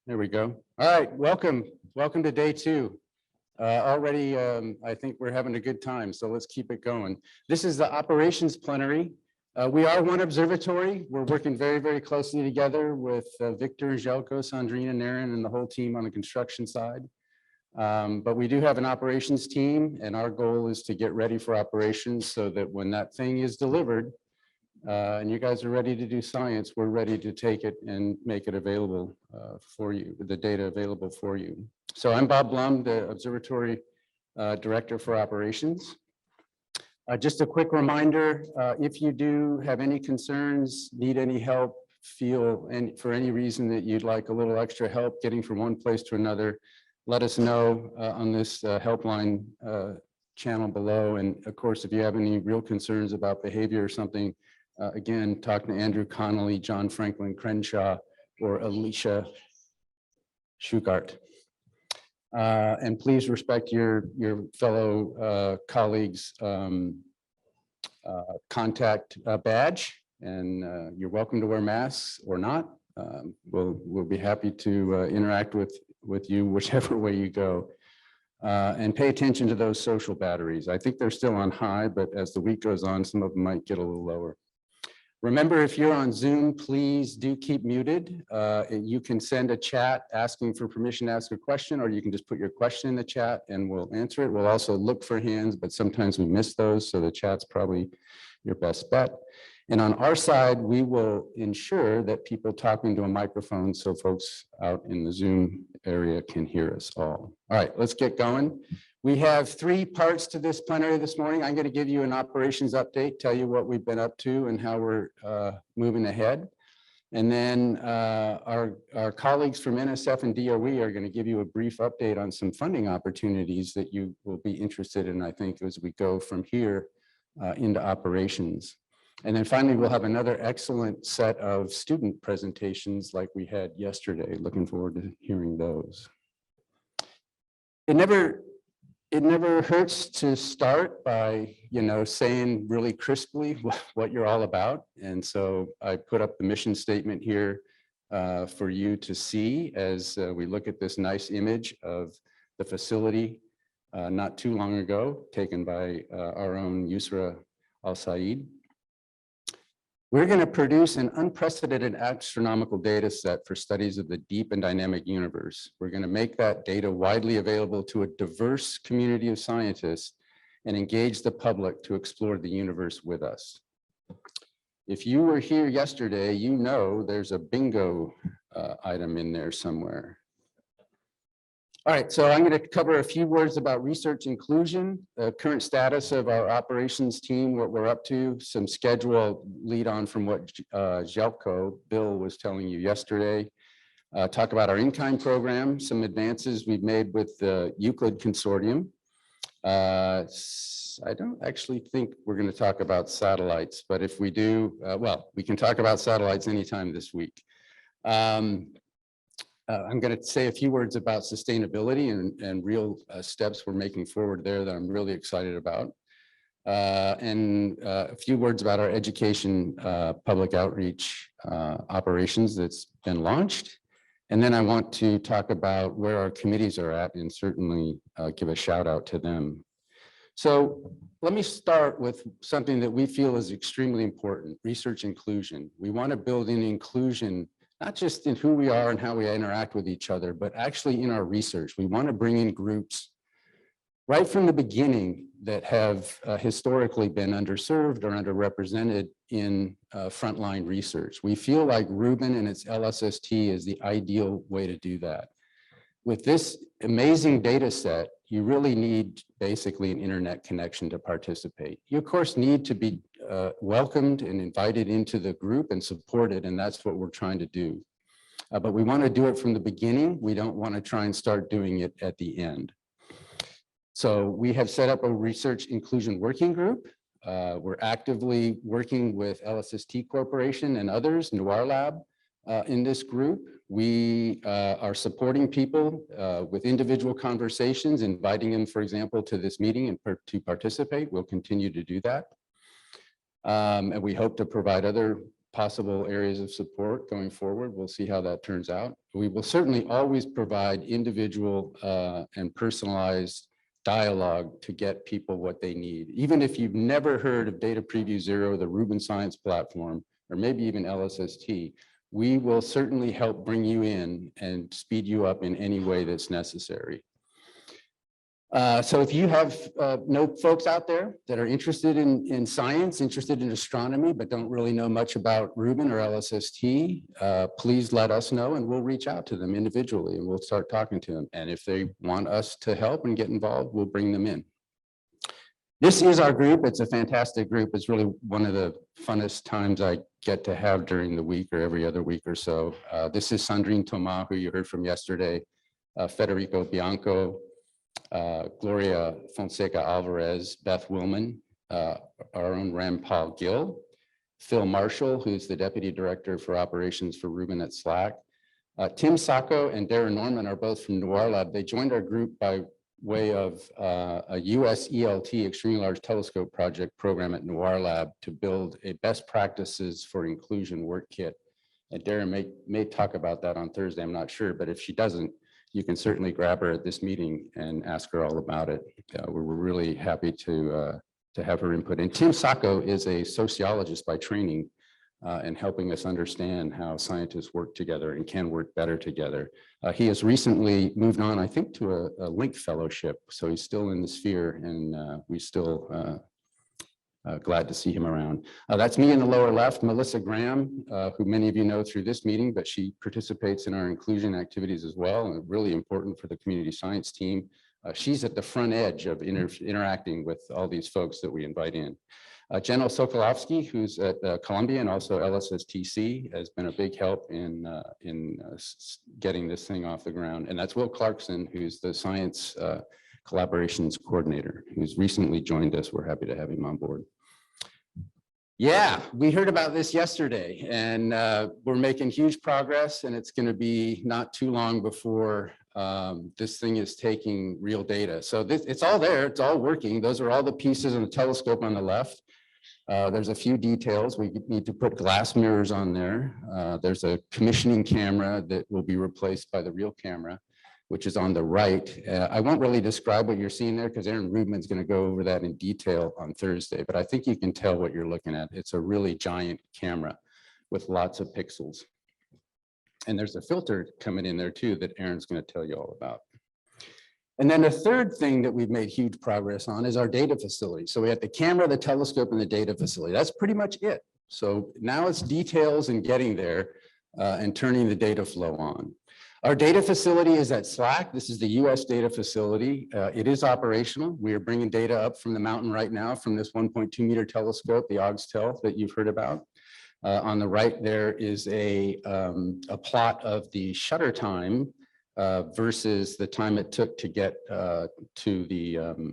There we go. All right, welcome to day two. Already, I think we're having a good time, so let's keep it going. This is the operations plenary. We are one observatory. We're working very closely together with Victor, Željko, Sandrina, Naren, and the whole team on the construction side. But we do have an operations team, and our goal is to get ready for operations so that when that thing is delivered, and you guys are ready to do science, we're ready to take it and make it available for you, the data available for you. So I'm Bob Blum, the Observatory Director for Operations. Just a quick reminder, if you do have any concerns, need any help, feel for any reason that you'd like a little extra help getting from one place to another, let us know on this helpline channel below. And of course, if you have any real concerns about behavior or something, again, talk to Andrew Connolly, John Franklin Crenshaw, or Alicia Schugart. And please respect your fellow colleagues' contact badge, and you're welcome to wear masks or not. We'll be happy to interact with you whichever way you go. And pay attention to those social batteries. I think they're still on high, but as the week goes on, some of them might get a little lower. Remember, if you're on Zoom, please do keep muted. You can send a chat asking for permission to ask a question, or you can just put your question in the chat and we'll answer it. We'll also look for hands, but sometimes we miss those, so the chat's probably your best bet. And on our side, we will ensure that people talking to a microphone so folks out in the Zoom area can hear us all. All right, let's get going. We have three parts to this plenary this morning. I'm going to give you an operations update, tell you what we've been up to and how we're moving ahead. And then our colleagues from NSF and DOE are going to give you a brief update on some funding opportunities that you will be interested in, I think, as we go from here into operations. And then finally, we'll have another excellent set of student presentations like we had yesterday. Looking forward to hearing those. It never hurts to start by, saying really crisply what you're all about. And so I put up the mission statement here for you to see as we look at this nice image of the facility not too long ago, taken by our own Yusra Al-Said. We're going to produce an unprecedented astronomical data set for studies of the deep and dynamic universe. We're going to make that data widely available to a diverse community of scientists and engage the public to explore the universe with us. If you were here yesterday, you know there's a bingo item in there somewhere. All right, so I'm going to cover a few words about research inclusion, the current status of our operations team, what we're up to, some schedule lead on from what Željko, Bill, was telling you yesterday. Talk about our Inkind program, some advances we've made with the Euclid Consortium. I don't actually think we're going to talk about satellites, but if we do, well, we can talk about satellites anytime this week. I'm going to say a few words about sustainability and real steps we're making forward there that I'm really excited about. And a few words about our education public outreach operations that's been launched. And then I want to talk about where our committees are at and certainly give a shout out to them. So let me start with something that we feel is extremely important, research inclusion. We want to build in inclusion not just in who we are and how we interact with each other, but actually in our research. We want to bring in groups right from the beginning that have historically been underserved or underrepresented in frontline research. We feel like Rubin and its LSST is the ideal way to do that. With this amazing data set, you really need basically an internet connection to participate. You of course need to be welcomed and invited into the group and supported, and that's what we're trying to do. But we want to do it from the beginning. We don't want to try and start doing it at the end. So we have set up a research inclusion working group. We're actively working with LSST Corporation and others, Noir Lab, in this group. We are supporting people with individual conversations, inviting them, for example, to this meeting and to participate. We'll continue to do that. And we hope to provide other possible areas of support going forward. We'll see how that turns out. We will certainly always provide individual and personalized dialogue to get people what they need. Even if you've never heard of Data Preview Zero, the Rubin Science Platform, or maybe even LSST, we will certainly help bring you in and speed you up in any way that's necessary. So if you have folks out there that are interested in science, interested in astronomy, but don't really know much about Rubin or LSST, please let us know and we'll reach out to them individually and we'll start talking to them. And if they want us to help and get involved, we'll bring them in. This is our group. It's a fantastic group. It's really one of the funnest times I get to have during the week or every other week or so. This is Sandrine Thomas, who you heard from yesterday, Federico Bianco, Gloria Fonseca Alvarez, Beth Willman, our own Rampal Gill, Phil Marshall, who's the Deputy Director for Operations for Rubin at SLAC. Tim Sacco and Darren Norman are both from Noir Lab. They joined our group by way of a US ELT, Extremely Large Telescope Project program at Noir Lab to build a best practices for inclusion work kit. And Darren may talk about that on Thursday, I'm not sure, but if she doesn't, you can certainly grab her at this meeting and ask her all about it. We're really happy to have her input. And Tim Sacco is a sociologist by training and helping us understand how scientists work together and can work better together. He has recently moved on, I think, to a Link Fellowship. So he's still in the sphere and we still glad to see him around. That's me in the lower left, Melissa Graham, who many of you know through this meeting, but she participates in our inclusion activities as well, and really important for the community science team. She's at the front edge of interacting with all these folks that we invite in. Jenna Sokolovsky, who's at Columbia and also LSSTC, has been a big help in getting this thing off the ground. And that's Will Clarkson, who's the science collaborations coordinator, who's recently joined us. We're happy to have him on board. Yeah, we heard about this yesterday and we're making huge progress, and it's going to be not too long before this thing is taking real data. So it's all there, it's all working. Those are all the pieces of the telescope on the left. There's a few details. We need to put glass mirrors on there. There's a commissioning camera that will be replaced by the real camera, which is on the right. I won't really describe what you're seeing there because Aaron Rubin's going to go over that in detail on Thursday, but I think you can tell what you're looking at. It's a really giant camera with lots of pixels. And there's a filter coming in there too that Aaron's going to tell you all about. And then the third thing that we've made huge progress on is our data facility. So we have the camera, the telescope, and the data facility. That's pretty much it. So now it's details and getting there and turning the data flow on. Our data facility is at SLAC. This is the US data facility. It is operational. We are bringing data up from the mountain right now from this 1.2 meter telescope, the Augstel that you've heard about. On the right, there is a plot of the shutter time versus the time it took to get to the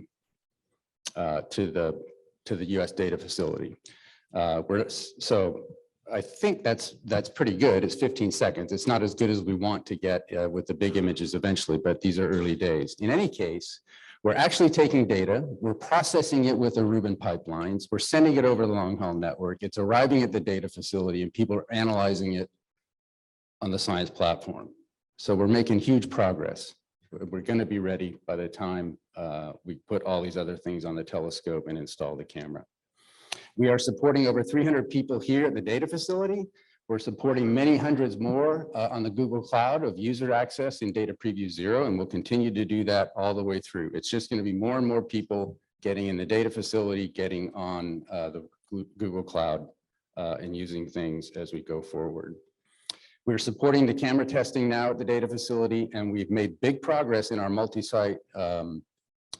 US data facility. So I think that's pretty good. It's 15 seconds. It's not as good as we want to get with the big images eventually, but these are early days. In any case, we're actually taking data, we're processing it with the Rubin pipelines, we're sending it over the long haul network, it's arriving at the data facility, and people are analyzing it on the science platform. So we're making huge progress. We're going to be ready by the time we put all these other things on the telescope and install the camera. We are supporting over 300 people here at the data facility. We're supporting many hundreds more on the Google Cloud of user access in Data Preview Zero, and we'll continue to do that all the way through. It's just going to be more and more people getting in the data facility, getting on the Google Cloud and using things as we go forward. We're supporting the camera testing now at the data facility, and we've made big progress in our multi-site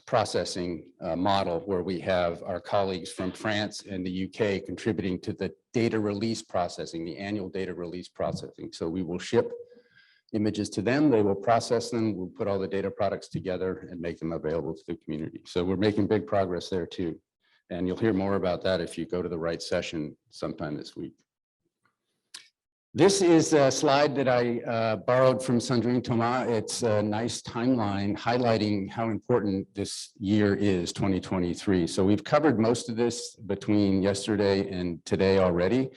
processing model, where we have our colleagues from France and the UK contributing to the data release processing, the annual data release processing. So we will ship images to them, they will process them, we'll put all the data products together and make them available to the community. So we're making big progress there too. And you'll hear more about that if you go to the right session sometime this week. This is a slide that I borrowed from Sandrine Thomas. It's a nice timeline highlighting how important this year is, 2023. So we've covered most of this between yesterday and today already.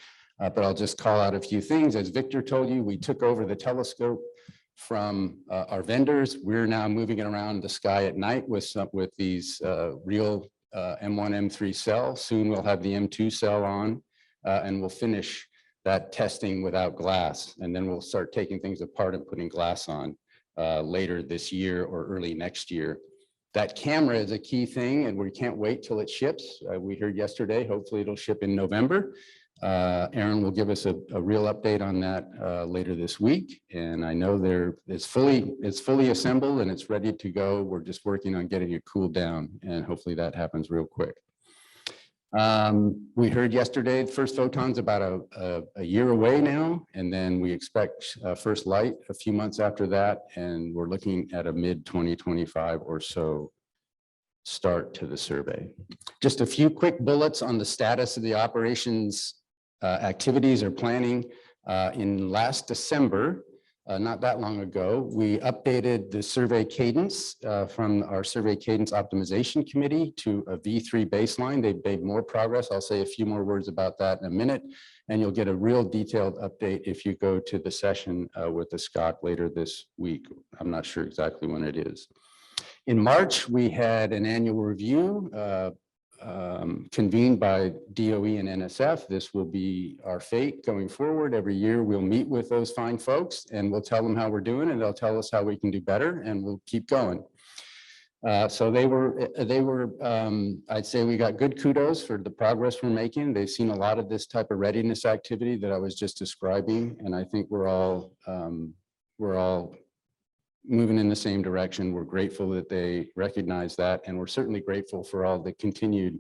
but I'll just call out a few things. As Victor told you, we took over the telescope from our vendors. We're now moving it around the sky at night with these real M1, M3 cells. Soon we'll have the M2 cell on, and we'll finish that testing without glass. And then we'll start taking things apart and putting glass on later this year or early next year. That camera is a key thing, and we can't wait till it ships. We heard yesterday, hopefully it'll ship in November. Aaron will give us a real update on that later this week. And I know it's fully assembled and it's ready to go. We're just working on getting it cooled down, and hopefully that happens real quick. We heard yesterday, the first photon's about a year away now, and then we expect first light a few months after that, and we're looking at a mid-2025 or so start to the survey. Just a few quick bullets on the status of the operations activities or planning. In last December, not that long ago, we updated the survey cadence from our survey cadence optimization committee to a V3 baseline. They've made more progress. I'll say a few more words about that in a minute, and you'll get a real detailed update if you go to the session with the SCOC later this week. I'm not sure exactly when it is. In March, we had an annual review convened by DOE and NSF. This will be our fate going forward. Every year we'll meet with those fine folks and we'll tell them how we're doing, and they'll tell us how we can do better, and we'll keep going. So they were I'd say we got good kudos for the progress we're making. They've seen a lot of this type of readiness activity that I was just describing, and I think we're all moving in the same direction. We're grateful that they recognize that, and we're certainly grateful for all the continued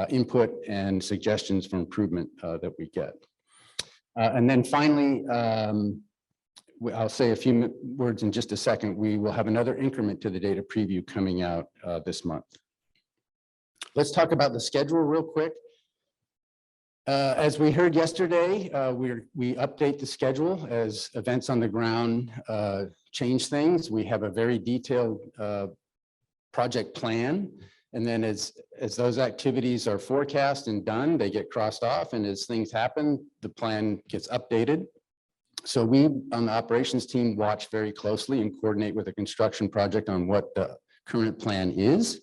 input and suggestions for improvement that we get. And then finally, I'll say a few words in just a second. We will have another increment to the data preview coming out this month. Let's talk about the schedule real quick. As we heard yesterday, we update the schedule as events on the ground change things. We have a very detailed project plan, and then as those activities are forecast and done, they get crossed off, and as things happen, the plan gets updated. So we on the operations team watch very closely and coordinate with the construction project on what the current plan is.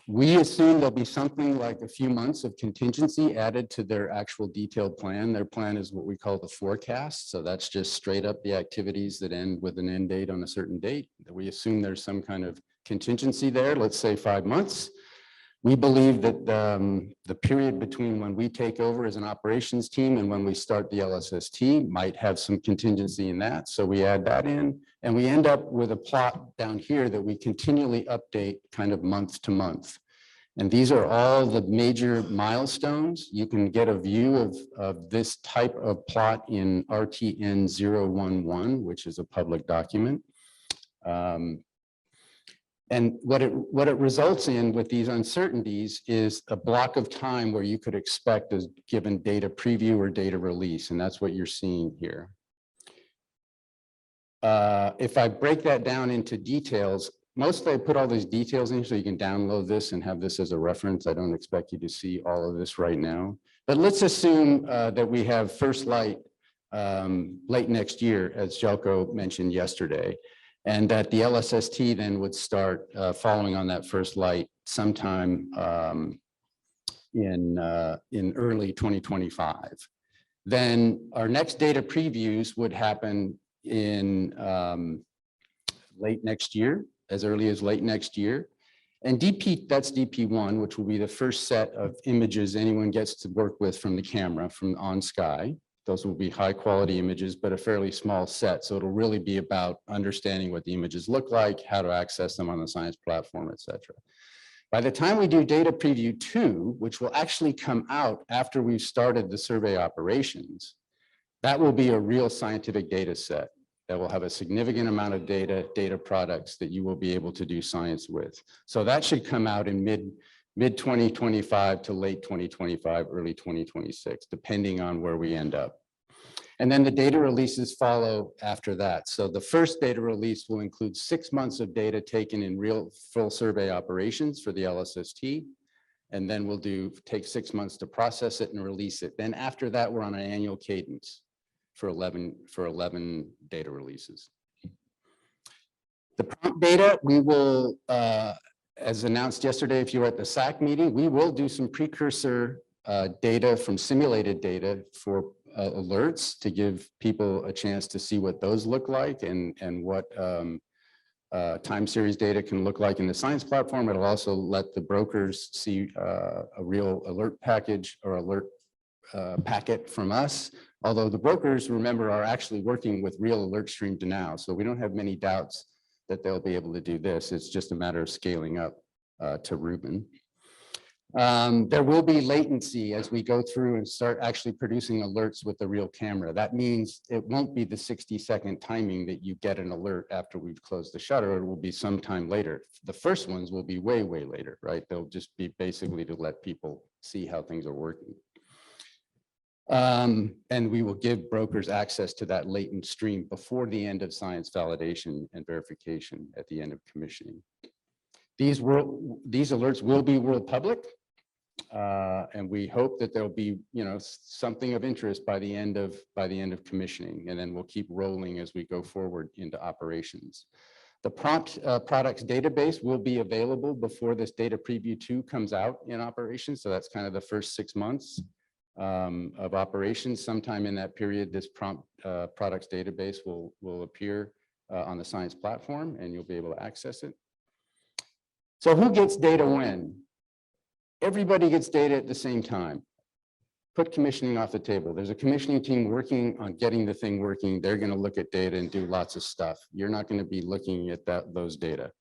We assume there'll be something like a few months of contingency added to their actual detailed plan. Their plan is what we call the forecast. So that's just straight up the activities that end with an end date on a certain date. We assume there's some kind of contingency there, let's say 5 months. We believe that the period between when we take over as an operations team and when we start the LSST might have some contingency in that. So we add that in, and we end up with a plot down here that we continually update kind of month to month. And these are all the major milestones. You can get a view of this type of plot in RTN 011, which is a public document. And what it results in with these uncertainties is a block of time where you could expect a given data preview or data release, and that's what you're seeing here. If I break that down into details, mostly I put all these details in so you can download this and have this as a reference. I don't expect you to see all of this right now, but let's assume that we have first light late next year, as Jelko mentioned yesterday, and that the LSST then would start following on that first light sometime in early 2025. Then our next data previews would happen in late next year, as early as late next year. And that's DP1, which will be the first set of images anyone gets to work with from the camera from on sky. Those will be high quality images, but a fairly small set. So it'll really be about understanding what the images look like, how to access them on the science platform, et cetera. By the time we do data preview 2, which will actually come out after we've started the survey operations, that will be a real scientific data set that will have a significant amount of data products that you will be able to do science with. So that should come out in mid 2025 to late 2025, early 2026, depending on where we end up. And then the data releases follow after that. So the first data release will include 6 months of data taken in real full survey operations for the LSST. And then we'll take 6 months to process it and release it. Then after that, we're on an annual cadence for 11 data releases. The prompt data, we will, as announced yesterday, if you were at the SAC meeting, we will do some precursor data from simulated data for alerts to give people a chance to see what those look like and what time series data can look like in the science platform. It'll also let the brokers see a real alert package or alert packet from us. Although the brokers, remember, are actually working with real alert streams now. So we don't have many doubts that they'll be able to do this. It's just a matter of scaling up to Rubin. There will be latency as we go through and start actually producing alerts with the real camera. That means it won't be the 60-second timing that you get an alert after we've closed the shutter. It will be sometime later. The first ones will be way, way later, right? They'll just be basically to let people see how things are working. And we will give brokers access to that latent stream before the end of science validation and verification at the end of commissioning. These alerts will be world public. And we hope that there'll be, something of interest by the end of commissioning, and then we'll keep rolling as we go forward into operations. The prompt products database will be available before this data preview 2 comes out in operations. So that's kind of the first 6 months of operations. Sometime in that period, this prompt products database will appear on the science platform, and you'll be able to access it. So who gets data when? Everybody gets data at the same time. Put commissioning off the table. There's a commissioning team working on getting the thing working. They're going to look at data and do lots of stuff. You're not going to be looking at those data.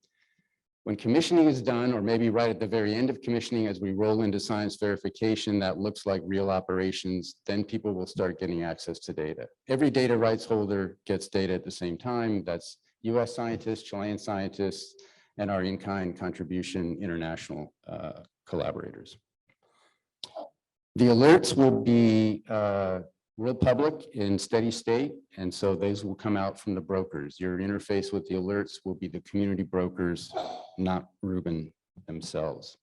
When commissioning is done, or maybe right at the very end of commissioning, as we roll into science verification, that looks like real operations, then people will start getting access to data. Every data rights holder gets data at the same time. That's US scientists, Chilean scientists, and our in-kind contribution international collaborators. The alerts will be real public in steady state, and so those will come out from the brokers. Your interface with the alerts will be the community brokers, not Rubin themselves.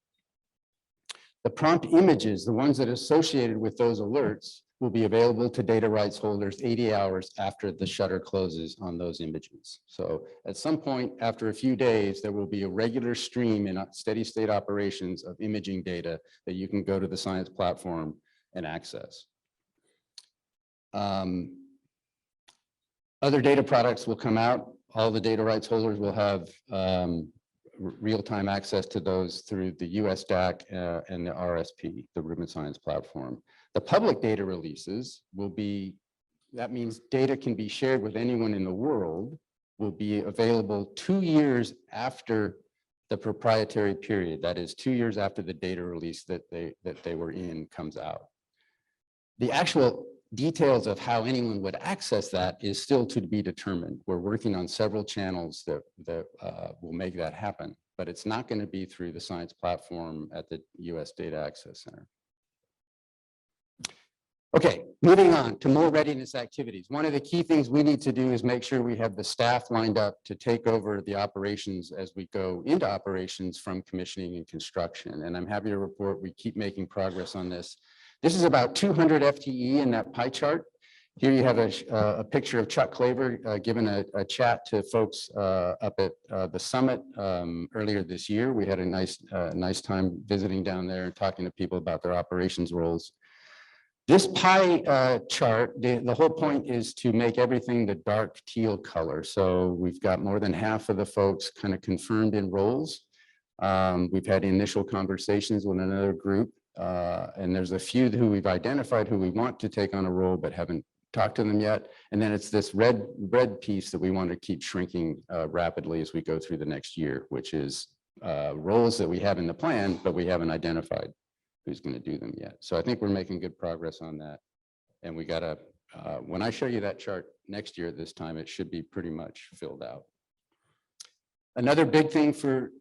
The prompt images, the ones that are associated with those alerts, will be available to data rights holders 80 hours after the shutter closes on those images. So at some point after a few days, there will be a regular stream in steady state operations of imaging data that you can go to the science platform and access. Other data products will come out. All the data rights holders will have real-time access to those through the US DAC and the RSP, the Rubin Science Platform. The public data releases will be, that means data can be shared with anyone in the world, will be available 2 years after the proprietary period. That is 2 years after the data release that they were in comes out. The actual details of how anyone would access that is still to be determined. We're working on several channels that will make that happen, but it's not going to be through the science platform at the US Data Access Center. Okay, moving on to more readiness activities. One of the key things we need to do is make sure we have the staff lined up to take over the operations as we go into operations from commissioning and construction. And I'm happy to report we keep making progress on this. This is about 200 FTE in that pie chart. Here you have a picture of Chuck Claver giving a chat to folks up at the summit earlier this year. We had a nice time visiting down there and talking to people about their operations roles. This pie chart, the whole point is to make everything the dark teal color. So we've got more than half of the folks kind of confirmed in roles. We've had initial conversations with another group, and there's a few who we've identified who we want to take on a role but haven't talked to them yet. And then it's this red piece that we want to keep shrinking rapidly as we go through the next year, which is roles that we have in the plan, but we haven't identified who's going to do them yet. So I think we're making good progress on that. And we got to, when I show you that chart next year at this time, it should be pretty much filled out. Another big thing for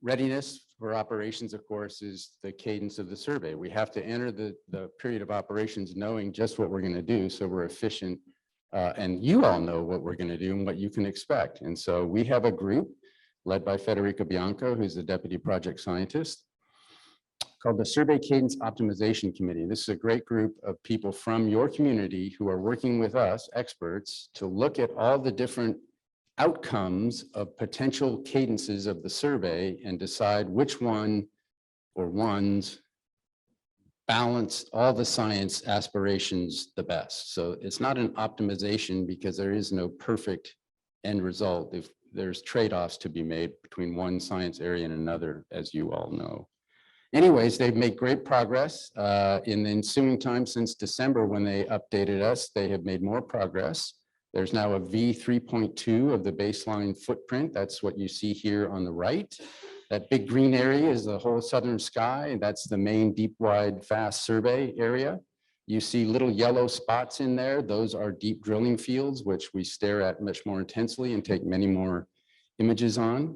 readiness for operations, of course, is the cadence of the survey. We have to enter the period of operations knowing just what we're going to do so we're efficient. And you all know what we're going to do and what you can expect. And so we have a group led by Federica Bianco, who's the deputy project scientist. called the Survey Cadence Optimization Committee. This is a great group of people from your community who are working with us, experts, to look at all the different outcomes of potential cadences of the survey and decide which one or ones balance all the science aspirations the best. So it's not an optimization because there is no perfect end result. If there's trade-offs to be made between one science area and another, as you all know. Anyways, they've made great progress in the ensuing time since December when they updated us. They have made more progress. There's now a V3.2 of the baseline footprint. That's what you see here on the right. That big green area is the whole southern sky. That's the main deep, wide, fast survey area. You see little yellow spots in there. Those are deep drilling fields, which we stare at much more intensely and take many more images on.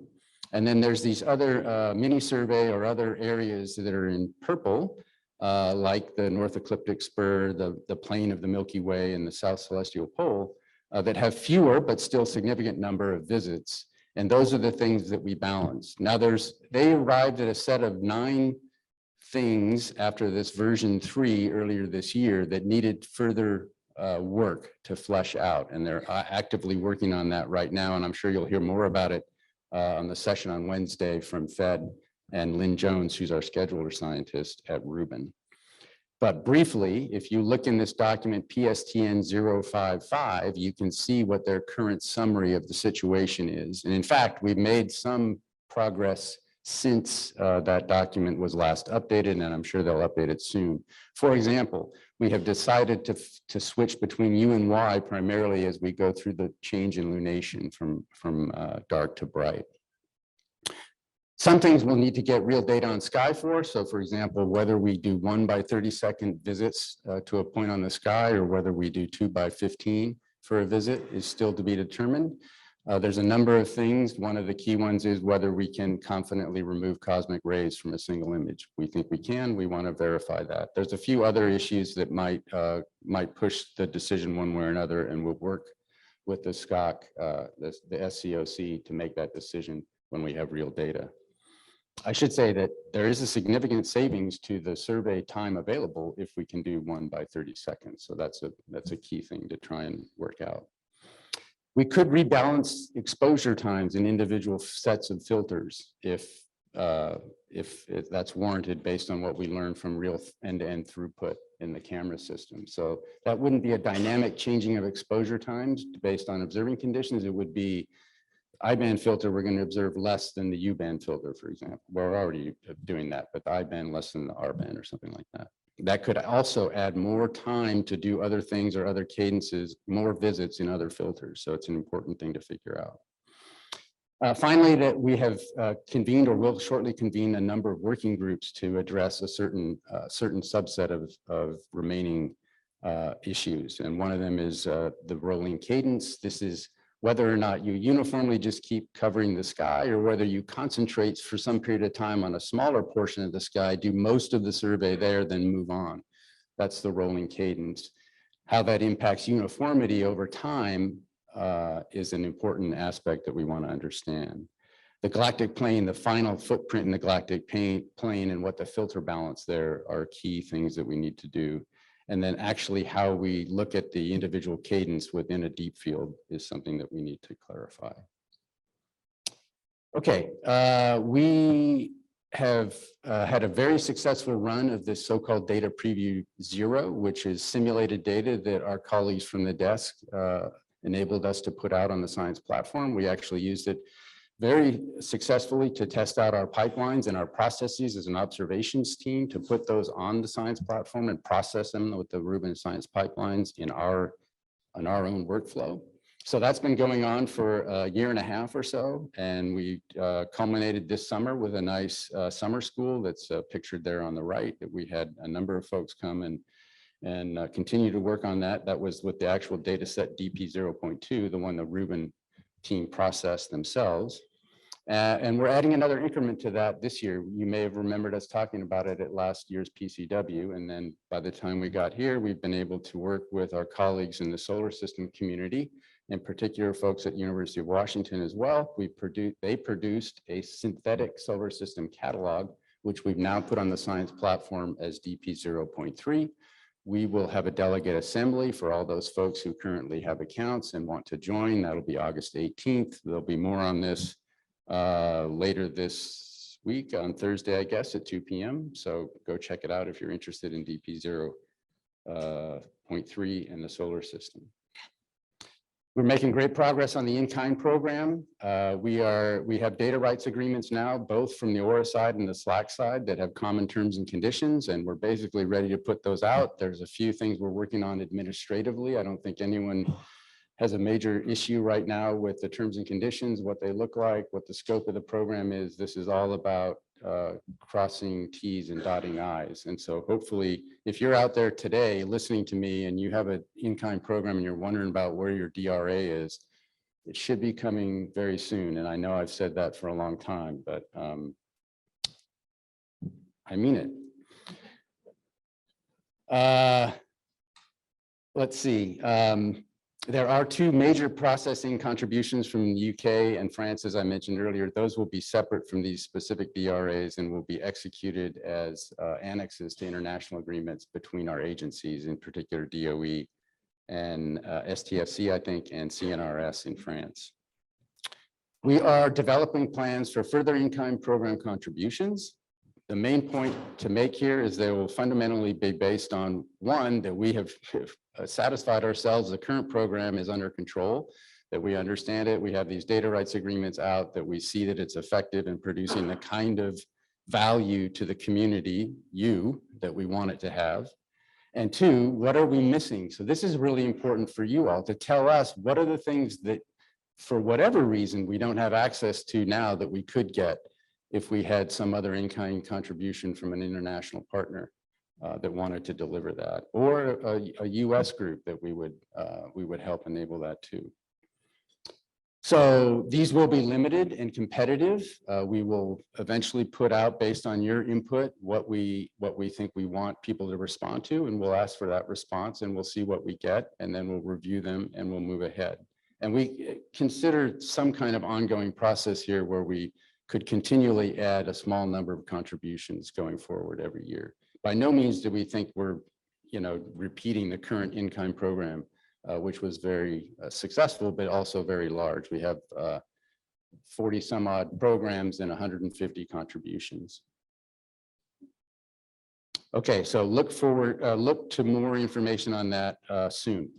And then there's these other mini survey or other areas that are in purple, like the North Ecliptic Spur, the plane of the Milky Way and the South Celestial Pole, that have fewer but still significant number of visits. And those are the things that we balance. Now they arrived at a set of 9 things after this version 3 earlier this year that needed further work to flesh out. And they're actively working on that right now. And I'm sure you'll hear more about it on the session on Wednesday from Fed and Lynn Jones, who's our scheduler scientist at Rubin. But briefly, if you look in this document PSTN 055, you can see what their current summary of the situation is. And in fact, we've made some progress since that document was last updated, and I'm sure they'll update it soon. For example, we have decided to switch between U and Y primarily as we go through the change in lunation from dark to bright. Some things we'll need to get real data on sky for. So for example, whether we do 1 by 30-second visits to a point on the sky or whether we do 2 by 15 for a visit is still to be determined. There's a number of things. One of the key ones is whether we can confidently remove cosmic rays from a single image. We think we can. We want to verify that. There's a few other issues that might push the decision one way or another, and we'll work with the SCOC, the SCOC, to make that decision when we have real data. I should say that there is a significant savings to the survey time available if we can do 1 by 30 seconds. So that's a key thing to try and work out. We could rebalance exposure times in individual sets of filters if that's warranted based on what we learned from real end-to-end throughput in the camera system. So that wouldn't be a dynamic changing of exposure times based on observing conditions. It would be I-band filter, we're going to observe less than the U-band filter, for example. We're already doing that, but the I-band less than the R-band or something like that. That could also add more time to do other things or other cadences, more visits in other filters. So it's an important thing to figure out. Finally, that we have convened or will shortly convene a number of working groups to address a certain subset of remaining issues. And one of them is the rolling cadence. This is whether or not you uniformly just keep covering the sky or whether you concentrate for some period of time on a smaller portion of the sky, do most of the survey there, then move on. That's the rolling cadence. How that impacts uniformity over time is an important aspect that we want to understand. The galactic plane, the final footprint in the galactic plane and what the filter balance there are key things that we need to do. And then actually how we look at the individual cadence within a deep field is something that we need to clarify. Okay, we have had a very successful run of this so-called data preview 0, which is simulated data that our colleagues from the desk enabled us to put out on the science platform. We actually used it very successfully to test out our pipelines and our processes as an observations team to put those on the science platform and process them with the Rubin science pipelines in our own workflow. So that's been going on for a year and a half or so. And we culminated this summer with a nice summer school that's pictured there on the right, that we had a number of folks come and continue to work on that. That was with the actual data set DP 0.2, the one the Rubin team processed themselves. And we're adding another increment to that this year. You may have remembered us talking about it at last year's PCW. And then by the time we got here, we've been able to work with our colleagues in the solar system community, in particular folks at University of Washington as well. They produced a synthetic solar system catalog, which we've now put on the science platform as DP 0.3. We will have a delegate assembly for all those folks who currently have accounts and want to join. That'll be August 18th. There'll be more on this later this week on Thursday, I guess, at 2 p.m. So go check it out if you're interested in DP 0.3 and the solar system. We're making great progress on the Inkind program. We have data rights agreements now, both from the Aura side and the Slack side, that have common terms and conditions, and we're basically ready to put those out. There's a few things we're working on administratively. I don't think anyone has a major issue right now with the terms and conditions, what they look like, what the scope of the program is. This is all about crossing T's and dotting I's. And so hopefully, if you're out there today listening to me and you have an in-kind program and you're wondering about where your DRA is, it should be coming very soon. And I know I've said that for a long time, but I mean it. Let's see. There are two major processing contributions from the UK and France, as I mentioned earlier. Those will be separate from these specific DRAs and will be executed as annexes to international agreements between our agencies, in particular DOE and STFC, I think, and CNRS in France. We are developing plans for further in-kind program contributions. The main point to make here is they will fundamentally be based on, one, that we have satisfied ourselves the current program is under control, that we understand it, we have these data rights agreements out, that we see that it's effective in producing the kind of value to the community, that we want it to have. And two, what are we missing? So this is really important for you all to tell us what are the things that, for whatever reason, we don't have access to now that we could get if we had some other in-kind contribution from an international partner that wanted to deliver that, or a US group that we would help enable that too. So these will be limited and competitive. We will eventually put out, based on your input, what we think we want people to respond to, and we'll ask for that response and we'll see what we get, and then we'll review them and we'll move ahead. And we consider some kind of ongoing process here where we could continually add a small number of contributions going forward every year. By no means do we think we're, repeating the current in-kind program, which was very successful, but also very large. We have 40 some odd programs and 150 contributions. Okay, so look to more information on that soon.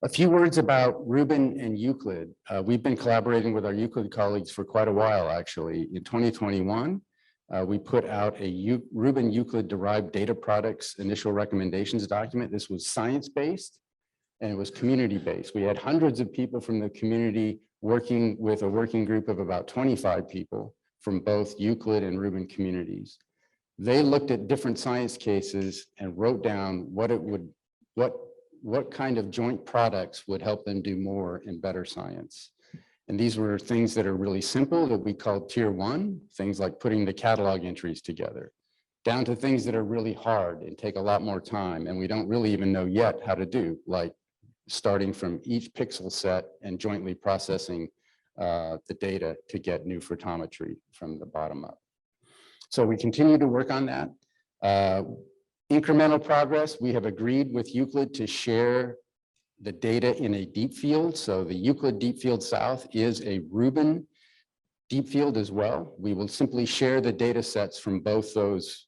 A few words about Reuben and Euclid. We've been collaborating with our Euclid colleagues for quite a while, actually. In 2021, we put out a Reuben Euclid derived data products initial recommendations document. This was science-based and it was community-based. We had hundreds of people from the community working with a working group of about 25 people from both Euclid and Reuben communities. They looked at different science cases and wrote down what kind of joint products would help them do more and better science. And these were things that are really simple that we call tier one, things like putting the catalog entries together, down to things that are really hard and take a lot more time and we don't really even know yet how to do, like starting from each pixel set and jointly processing the data to get new photometry from the bottom up. So we continue to work on that. Incremental progress, we have agreed with Euclid to share the data in a deep field. So the Euclid Deep Field South is a Rubin deep field as well. We will simply share the data sets from both those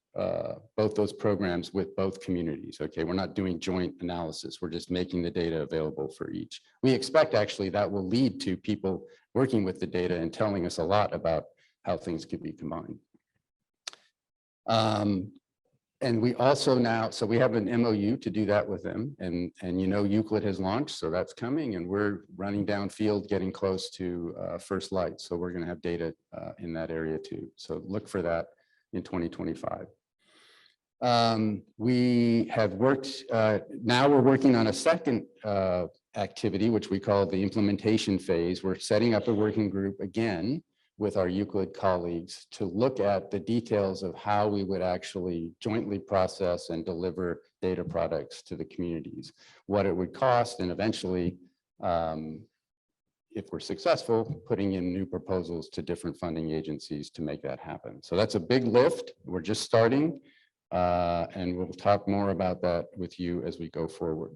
programs with both communities. Okay, we're not doing joint analysis. We're just making the data available for each. We expect actually that will lead to people working with the data and telling us a lot about how things could be combined. And we also now, so we have an MOU to do that with them, and Euclid has launched, so that's coming, and we're running downfield, getting close to first light. So we're going to have data in that area too. So look for that in 2025. We have worked, now we're working on a second activity, which we call the implementation phase. We're setting up a working group again with our Euclid colleagues to look at the details of how we would actually jointly process and deliver data products to the communities, what it would cost, and eventually, if we're successful, putting in new proposals to different funding agencies to make that happen. So that's a big lift. We're just starting, and we'll talk more about that with you as we go forward.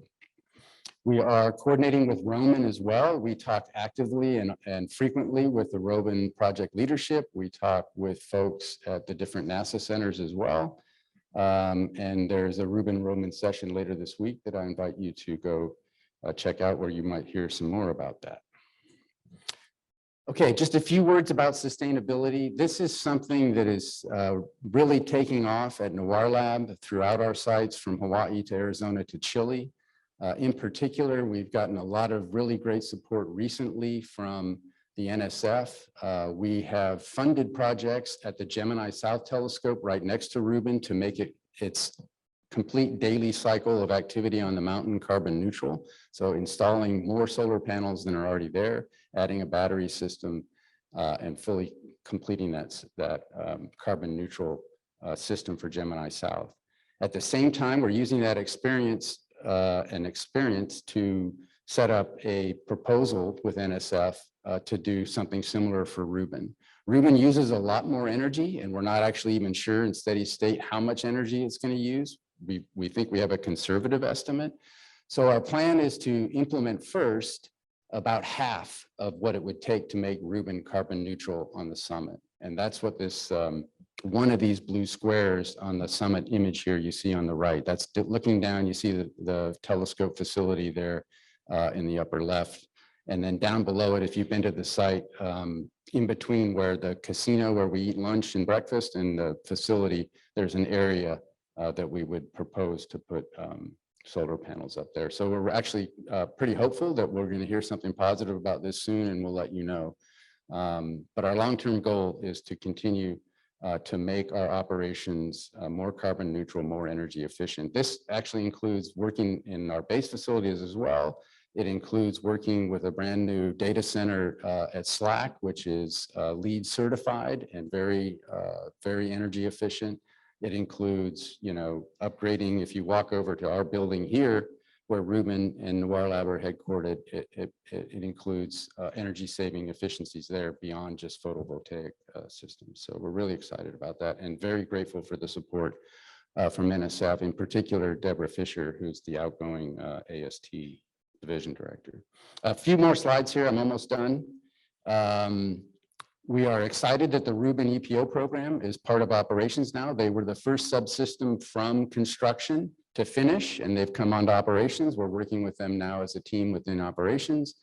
We are coordinating with Roman as well. We talk actively and frequently with the Reuben project leadership. We talk with folks at the different NASA centers as well. And there's a Rubin-Roman session later this week that I invite you to go check out, where you might hear some more about that. Okay, just a few words about sustainability. This is something that is really taking off at Noir Lab throughout our sites from Hawaii to Arizona to Chile. In particular, we've gotten a lot of really great support recently from the NSF. We have funded projects at the Gemini South Telescope right next to Rubin to make it its complete daily cycle of activity on the mountain carbon neutral. So installing more solar panels than are already there, adding a battery system, and fully completing that carbon neutral system for Gemini South. At the same time, we're using that experience to set up a proposal with NSF to do something similar for Rubin. Rubin uses a lot more energy, and we're not actually even sure in steady state how much energy it's going to use. We think we have a conservative estimate. So our plan is to implement first about half of what it would take to make Rubin carbon neutral on the summit. And that's what this one of these blue squares on the summit image here you see on the right. That's looking down, you see the telescope facility there in the upper left. And then down below it, if you've been to the site, in between where the casino where we eat lunch and breakfast and the facility, there's an area that we would propose to put solar panels up there. So we're actually pretty hopeful that we're going to hear something positive about this soon, and we'll let you know. But our long-term goal is to continue to make our operations more carbon neutral, more energy efficient. This actually includes working in our base facilities as well. It includes working with a brand new data center at SLAC, which is LEED certified and very energy efficient. It includes, upgrading. If you walk over to our building here, where Rubin and Noir Lab are headquartered, it includes energy saving efficiencies there beyond just photovoltaic systems. So we're really excited about that and very grateful for the support from NSF, in particular, Deborah Fisher, who's the outgoing AST division director. A few more slides here. I'm almost done. We are excited that the Rubin EPO program is part of operations now. They were the first subsystem from construction to finish, and they've come onto operations. We're working with them now as a team within operations.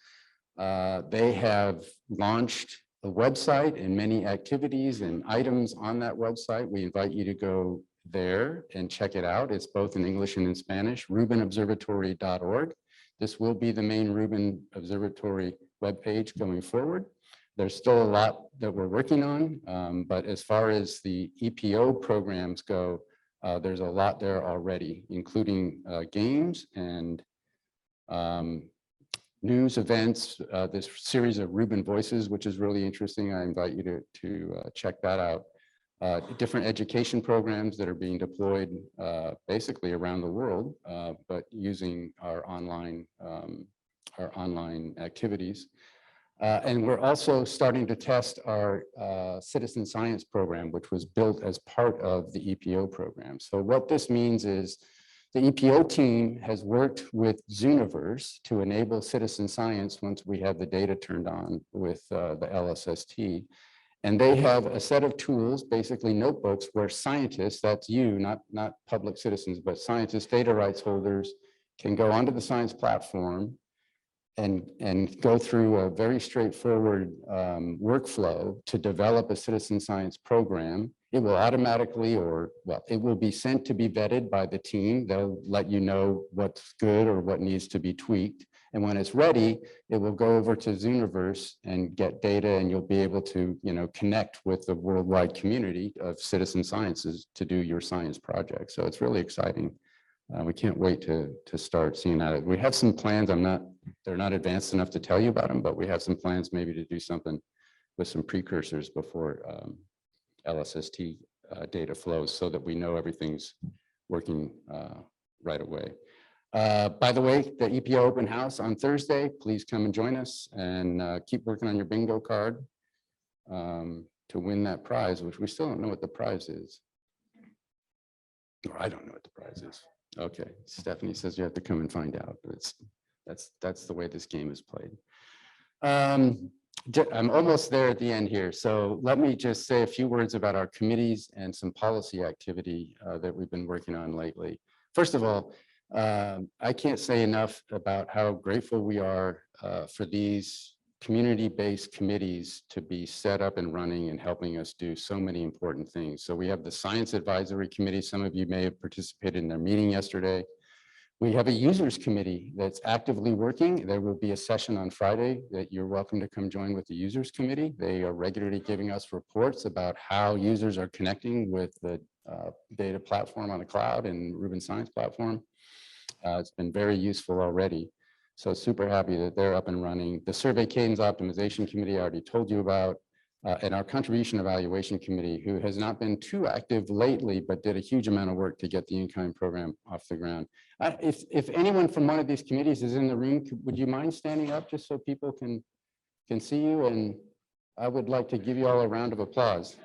They have launched a website and many activities and items on that website. We invite you to go there and check it out. It's both in English and in Spanish, rubinobservatory.org. This will be the main Rubin Observatory webpage going forward. There's still a lot that we're working on, but as far as the EPO programs go, there's a lot there already, including games and news events, this series of Rubin Voices, which is really interesting. I invite you to check that out. Different education programs that are being deployed basically around the world, but using our online activities. And we're also starting to test our citizen science program, which was built as part of the EPO program. So what this means is the EPO team has worked with Zooniverse to enable citizen science once we have the data turned on with the LSST. And they have a set of tools, basically notebooks, where scientists, that's you, not public citizens, but scientists, data rights holders, can go onto the science platform and go through a very straightforward workflow to develop a citizen science program. It will automatically, it will be sent to be vetted by the team. They'll let you know what's good or what needs to be tweaked. And when it's ready, it will go over to Zooniverse and get data, and you'll be able to, connect with the worldwide community of citizen sciences to do your science project. So it's really exciting. We can't wait to start seeing that. We have some plans. They're not advanced enough to tell you about them, but we have some plans maybe to do something with some precursors before LSST data flows, so that we know everything's working right away. By the way, the EPO open house on Thursday, please come and join us and keep working on your bingo card to win that prize, which we still don't know what the prize is. Or I don't know what the prize is. Okay, Stephanie says you have to come and find out. But that's the way this game is played. I'm almost there at the end here. So let me just say a few words about our committees and some policy activity that we've been working on lately. First of all, I can't say enough about how grateful we are for these community-based committees to be set up and running and helping us do so many important things. So we have the Science Advisory Committee. Some of you may have participated in their meeting yesterday. We have a users committee that's actively working. There will be a session on Friday that you're welcome to come join with the users committee. They are regularly giving us reports about how users are connecting with the data platform on the cloud and Rubin Science platform. It's been very useful already. So super happy that they're up and running. The Survey Cadence Optimization Committee I already told you about, and our Contribution Evaluation Committee, who has not been too active lately, but did a huge amount of work to get the Inkind program off the ground. If anyone from one of these committees is in the room, would you mind standing up just so people can see you? And I would like to give you all a round of applause.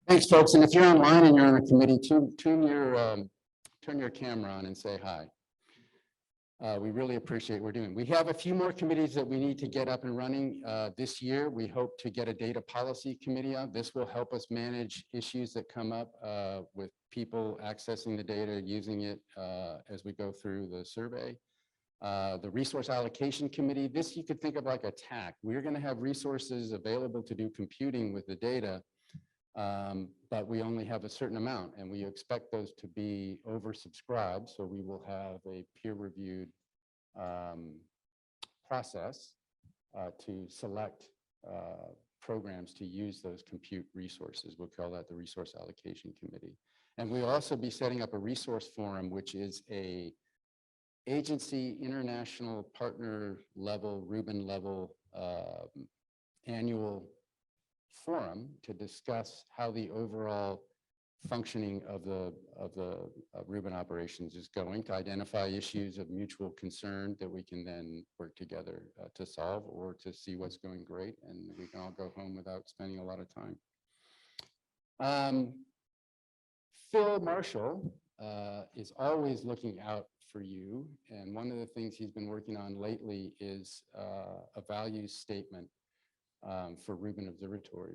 Thanks, folks. And if you're online and you're on a committee, turn your camera on and say hi. We really appreciate what we're doing. We have a few more committees that we need to get up and running this year. We hope to get a data policy committee out. This will help us manage issues that come up with people accessing the data, using it as we go through the survey. The resource allocation committee, this you could think of like a TAC. We're going to have resources available to do computing with the data, but we only have a certain amount, and we expect those to be oversubscribed. So we will have a peer-reviewed process to select programs to use those compute resources. We'll call that the resource allocation committee. And we'll also be setting up a resource forum, which is a agency international partner level, Rubin level annual forum to discuss how the overall functioning of the Rubin operations is going, to identify issues of mutual concern that we can then work together to solve, or to see what's going great and we can all go home without spending a lot of time. Phil Marshall is always looking out for you, and one of the things he's been working on lately is a values statement for Rubin Observatory.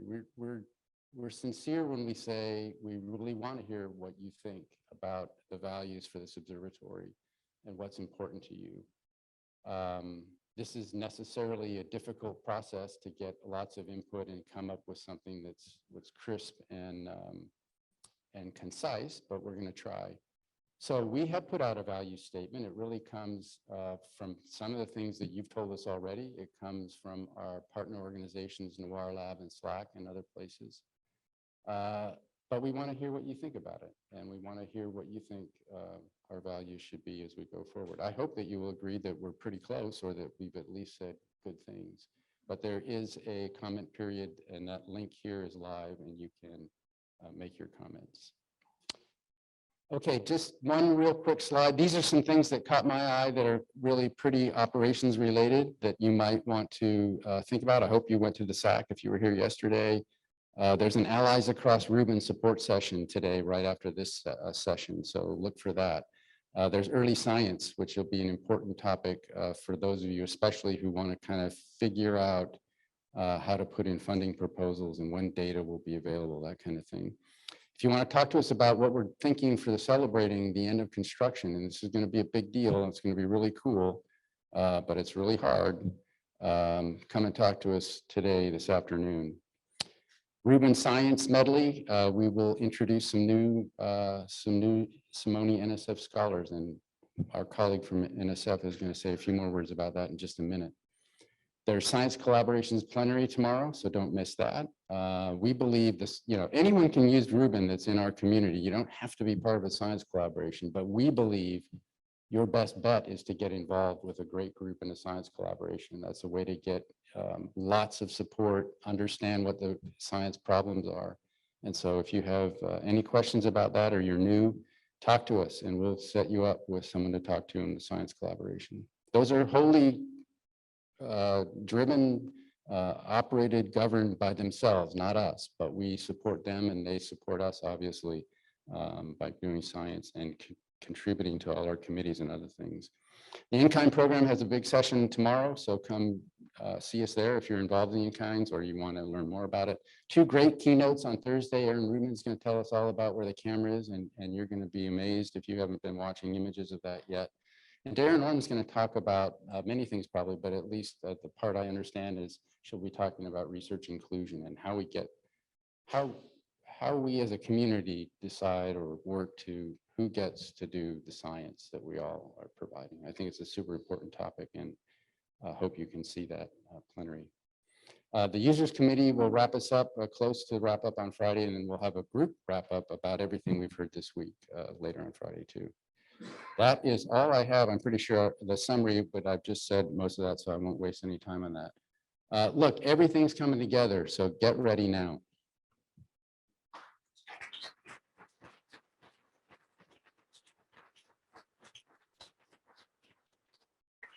We're sincere when we say we really want to hear what you think about the values for this observatory and what's important to you. This is necessarily a difficult process to get lots of input and come up with something that's crisp and concise, but we're going to try. So we have put out a value statement. It really comes from some of the things that you've told us already. It comes from our partner organizations, Noir Lab and Slack and other places. But we want to hear what you think about it. And we want to hear what you think our values should be as we go forward. I hope that you will agree that we're pretty close, or that we've at least said good things. But there is a comment period, and that link here is live, and you can make your comments. Okay, just one real quick slide. These are some things that caught my eye that are really pretty operations related that you might want to think about. I hope you went to the SAC if you were here yesterday. There's an Allies Across Rubin support session today, right after this session, so look for that. There's early science, which will be an important topic for those of you, especially who want to kind of figure out how to put in funding proposals and when data will be available, that kind of thing. If you want to talk to us about what we're thinking for celebrating the end of construction, and this is going to be a big deal, it's going to be really cool, but it's really hard, come and talk to us today, this afternoon. Rubin Science Medley, we will introduce some new Simone NSF scholars, and our colleague from NSF is going to say a few more words about that in just a minute. There's Science Collaborations Plenary tomorrow, so don't miss that. We believe this, anyone can use Rubin that's in our community. You don't have to be part of a science collaboration, but we believe your best bet is to get involved with a great group in a science collaboration. That's a way to get lots of support, understand what the science problems are. And so if you have any questions about that or you're new, talk to us and we'll set you up with someone to talk to in the science collaboration. Those are wholly driven, operated, governed by themselves, not us, but we support them and they support us, obviously, by doing science and contributing to all our committees and other things. The Inkind program has a big session tomorrow, so come see us there if you're involved in Inkinds or you want to learn more about it. 2 great keynotes on Thursday. Aaron Rubin is going to tell us all about where the camera is, and you're going to be amazed if you haven't been watching images of that yet. And Darren Orm is going to talk about many things probably, but at least the part I understand is she'll be talking about research inclusion and how we get, how we as a community decide or work to who gets to do the science that we all are providing. I think it's a super important topic and I hope you can see that plenary. The users committee will wrap us up, close to wrap up on Friday, and then we'll have a group wrap up about everything we've heard this week later on Friday too. That is all I have. I'm pretty sure the summary, but I've just said most of that, so I won't waste any time on that. Look, everything's coming together, so get ready now.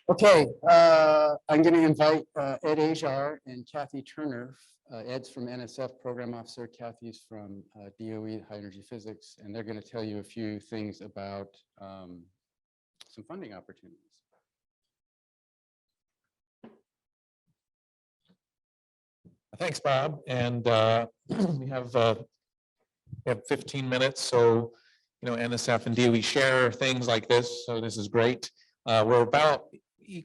Okay, I'm going to invite Ed Ajar and Kathy Turner. Ed's from NSF Program Officer, Kathy's from DOE High Energy Physics, and they're going to tell you a few things about some funding opportunities. Thanks, Bob. And we have 15 minutes, so NSF and DOE share things like this, so this is great. We're about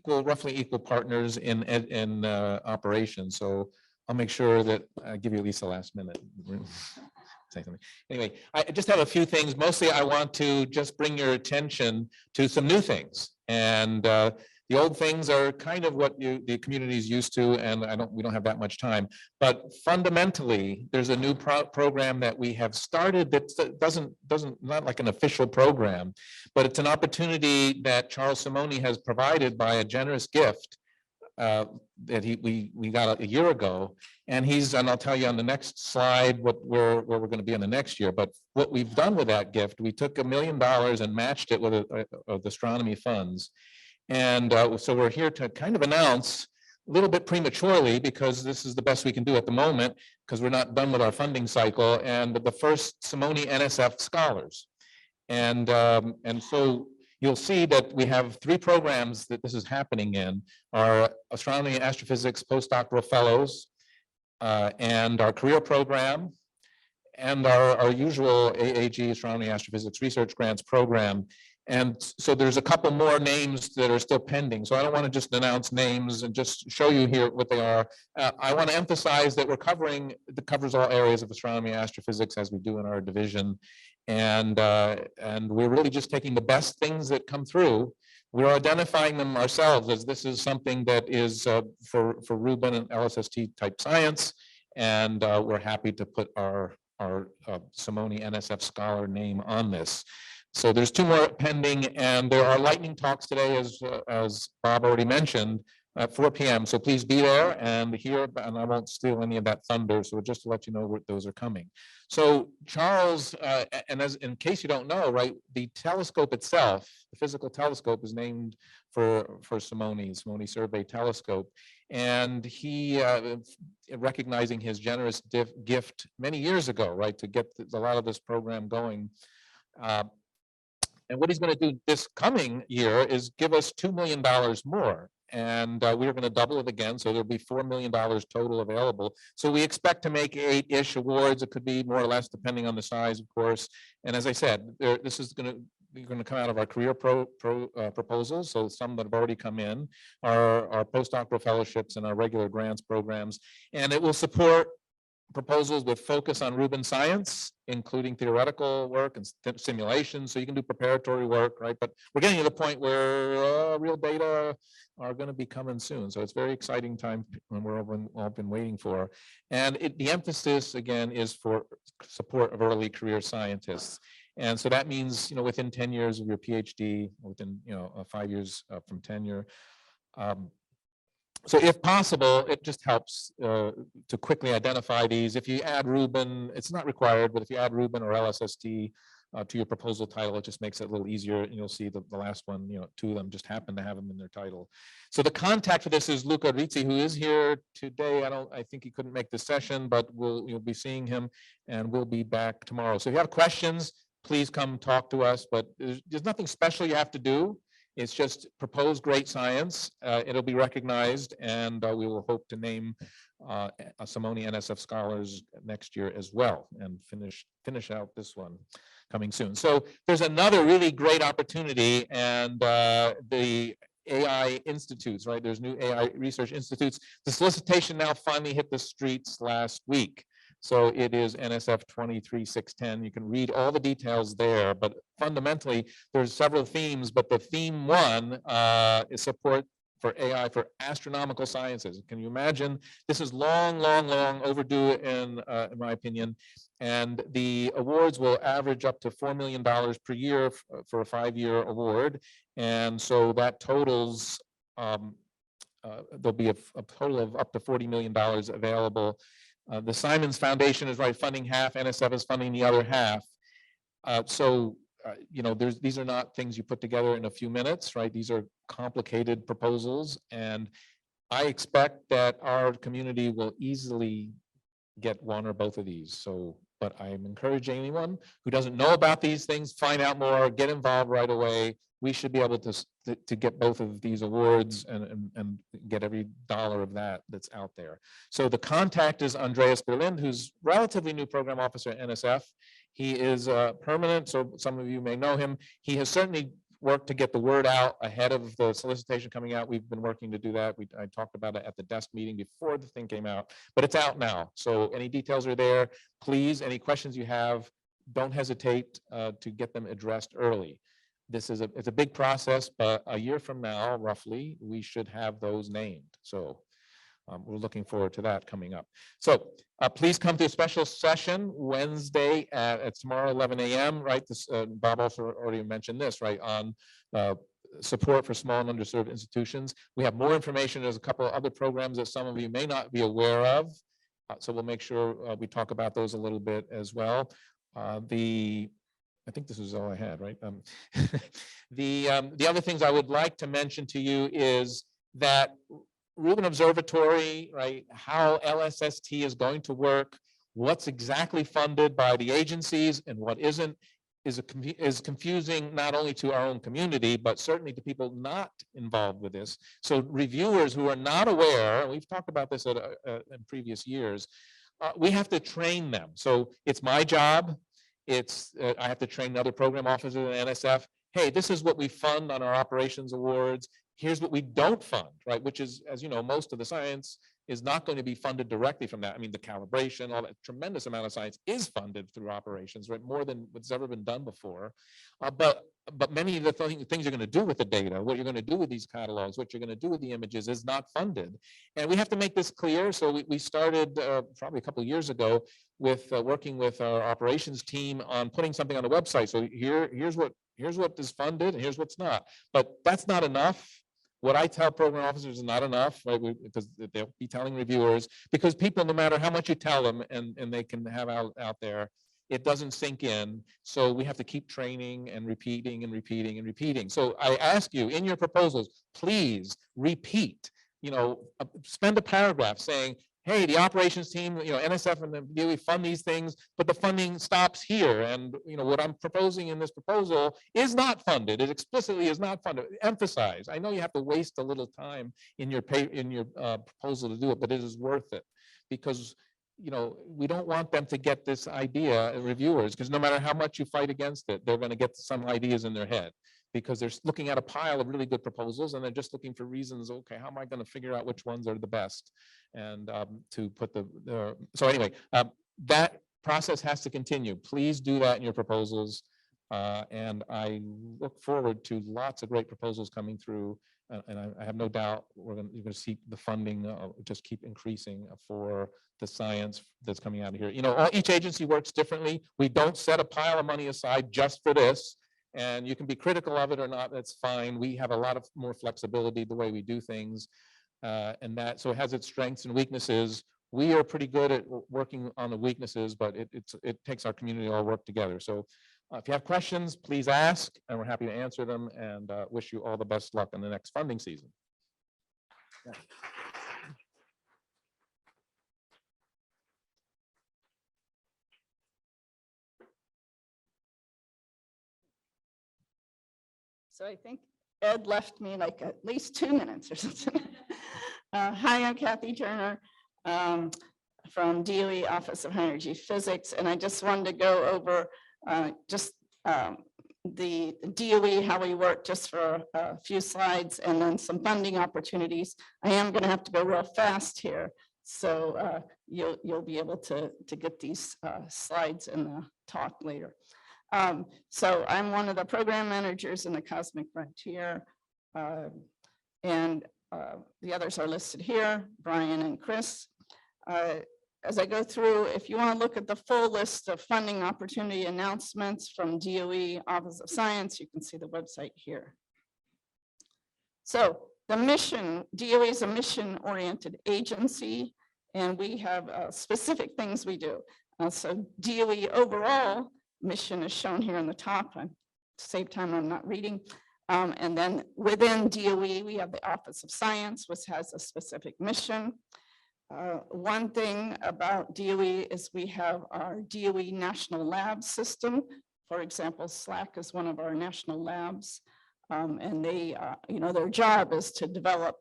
roughly equal partners in operations, so I'll make sure that I give you at least the last minute. Say something. Anyway, I just have a few things. Mostly, I want to just bring your attention to some new things, and the old things are kind of what the community is used to, and we don't have that much time. But fundamentally, there's a new program that we have started that not like an official program, but it's an opportunity that Charles Simone has provided by a generous gift that we got a year ago, and I'll tell you on the next slide where we're going to be in the next year. But what we've done with that gift, we took $1 million and matched it with of the astronomy funds. And so we're here to kind of announce a little bit prematurely, because this is the best we can do at the moment, because we're not done with our funding cycle, and the first Simone NSF scholars. And so you'll see that we have 3 programs that this is happening in: our astronomy and astrophysics postdoctoral fellows, and our career program, and our usual AAG astronomy astrophysics research grants program. And so there's a couple more names that are still pending. So I don't want to just announce names and just show you here what they are. I want to emphasize that it covers all areas of astronomy and astrophysics, as we do in our division. And we're really just taking the best things that come through. We're identifying them ourselves as this is something that is for Reuben and LSST type science. And we're happy to put our Simone NSF scholar name on this. So there's 2 more pending, and there are lightning talks today, as Bob already mentioned, at 4 p.m. So please be there and hear, and I won't steal any of that thunder. So just to let you know what those are coming. So Charles, and in case you don't know, right, the telescope itself, the physical telescope, is named for Simone Survey Telescope. And he, recognizing his generous gift many years ago, right, to get a lot of this program going. And what he's going to do this coming year is give us $2 million more. And we're going to double it again. So there'll be $4 million total available. So we expect to make 8-ish awards. It could be more or less, depending on the size, of course. And as I said, this is going to come out of our career proposals. So some that have already come in, our postdoctoral fellowships and our regular grants programs. And it will support proposals with focus on Rubin science, including theoretical work and simulations, so you can do preparatory work, right? But we're getting to the point where real data are going to be coming soon. So it's a very exciting time when we're all been waiting for. And the emphasis, again, is for support of early career scientists. And so that means, within 10 years of your PhD, within, 5 years from tenure. So if possible, it just helps to quickly identify these. If you add Rubin, it's not required, but if you add Rubin or LSST to your proposal title, it just makes it a little easier. And you'll see the last one, two of them just happen to have them in their title. So the contact for this is Luca Rizzi, who is here today. I think he couldn't make the session, but you'll be seeing him, and we'll be back tomorrow. So if you have questions, please come talk to us, but there's nothing special you have to do. It's just propose great science. It'll be recognized, and we will hope to name Simone NSF scholars next year as well, and finish out this one coming soon. So there's another really great opportunity, and the AI institutes, right? There's new AI research institutes. The solicitation now finally hit the streets last week. So it is NSF 23610. You can read all the details there, but fundamentally there's several themes, but the theme one is support for AI for astronomical sciences. Can you imagine? This is long overdue in my opinion. And the awards will average up to $4 million per year for a 5-year award. And so that totals, there'll be a total of up to $40 million available. The Simons Foundation is funding half, NSF is funding the other half. These are not things you put together in a few minutes, right? These are complicated proposals, and I expect that our community will easily get one or both of these. So, but I'm encouraging anyone who doesn't know about these things, find out more, get involved right away. We should be able to get both of these awards and get every dollar of that's out there. So the contact is Andreas Berlind, who's relatively new program officer at NSF. He is permanent, so some of you may know him. He has certainly worked to get the word out ahead of the solicitation coming out. We've been working to do that. I talked about it at the desk meeting before the thing came out, but it's out now. So any details are there. Please, any questions you have, don't hesitate to get them addressed early. It's a big process, but a year from now, roughly, we should have those named. So we're looking forward to that coming up. So please come to a special session Wednesday at tomorrow, 11 a.m., right? This, Bob also already mentioned this, right, on support for small and underserved institutions. We have more information. There's a couple of other programs that some of you may not be aware of. So we'll make sure we talk about those a little bit as well. I think this is all I had, right? The other things I would like to mention to you is that Rubin Observatory, right, how LSST is going to work, what's exactly funded by the agencies and what isn't, is confusing not only to our own community, but certainly to people not involved with this. So reviewers who are not aware, and we've talked about this in previous years, we have to train them. So it's my job. I have to train other program officers at NSF. Hey, this is what we fund on our operations awards. Here's what we don't fund, right? Which is, as you know, most of the science is not going to be funded directly from that. I mean, the calibration, all that tremendous amount of science is funded through operations, right? More than what's ever been done before. But many of the things you're going to do with the data, what you're going to do with these catalogs, what you're going to do with the images is not funded. And we have to make this clear. So we started probably a couple of years ago with working with our operations team on putting something on the website. So here's what is funded and here's what's not. But that's not enough. What I tell program officers is not enough, right? Because they'll be telling reviewers, because people, no matter how much you tell them and they can have out there, it doesn't sink in. So we have to keep training and repeating and repeating and repeating. So I ask you in your proposals, please repeat, spend a paragraph saying, hey, the operations team, NSF and the DOE fund these things, but the funding stops here. And what I'm proposing in this proposal is not funded. It explicitly is not funded. Emphasize. I know you have to waste a little time in your proposal to do it, but it is worth it, because we don't want them to get this idea, reviewers, because no matter how much you fight against it, they're going to get some ideas in their head, because they're looking at a pile of really good proposals and they're just looking for reasons. Okay, how am I going to figure out which ones are the best? And to put so anyway, that process has to continue. Please do that in your proposals. And I look forward to lots of great proposals coming through. And I have no doubt you're going to see the funding just keep increasing for the science that's coming out of here. Each agency works differently. We don't set a pile of money aside just for this. And you can be critical of it or not, that's fine. We have a lot of more flexibility the way we do things. And that, so it has its strengths and weaknesses. We are pretty good at working on the weaknesses, but it takes our community to all work together. So if you have questions, please ask, and we're happy to answer them, and wish you all the best luck in the next funding season. Yeah. So I think Ed left me like at least 2 minutes or something. Hi, I'm Kathy Turner from DOE Office of High Energy Physics, and I just wanted to go over the DOE, how we work, just for a few slides, and then some funding opportunities. I am going to have to go real fast here, so you'll be able to get these slides in the talk later. So I'm one of the program managers in the Cosmic Frontier, and the others are listed here, Brian and Chris. As I go through, if you want to look at the full list of funding opportunity announcements from DOE Office of Science, you can see the website here. So the mission, DOE is a mission-oriented agency, and we have specific things we do. So DOE overall mission is shown here on the top. To save time, I'm not reading. And then within DOE, we have the Office of Science, which has a specific mission. One thing about DOE is we have our DOE National Lab System. For example, SLAC is one of our national labs. And they, their job is to develop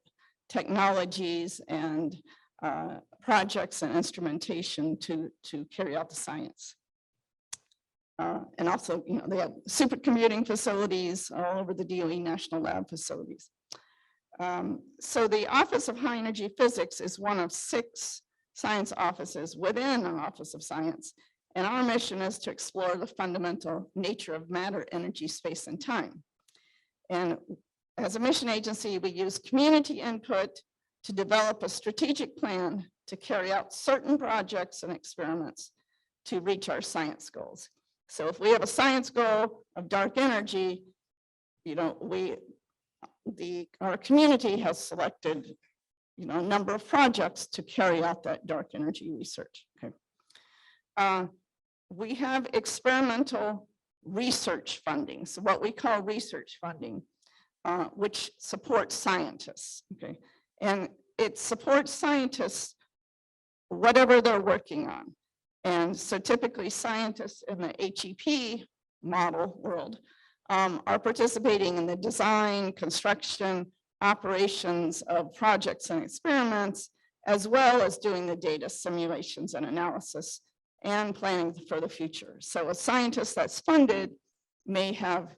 technologies and projects and instrumentation to carry out the science. And also, they have supercomputing facilities all over the DOE National Lab facilities. So the Office of High Energy Physics is one of 6 science offices within an Office of Science. And our mission is to explore the fundamental nature of matter, energy, space, and time. And as a mission agency, we use community input to develop a strategic plan to carry out certain projects and experiments to reach our science goals. So if we have a science goal of dark energy, our community has selected, a number of projects to carry out that dark energy research. Okay. We have experimental research funding, so what we call research funding, which supports scientists. Okay, and it supports scientists whatever they're working on. And so typically scientists in the HEP model world are participating in the design, construction, operations of projects and experiments, as well as doing the data simulations and analysis and planning for the future. So a scientist that's funded may have,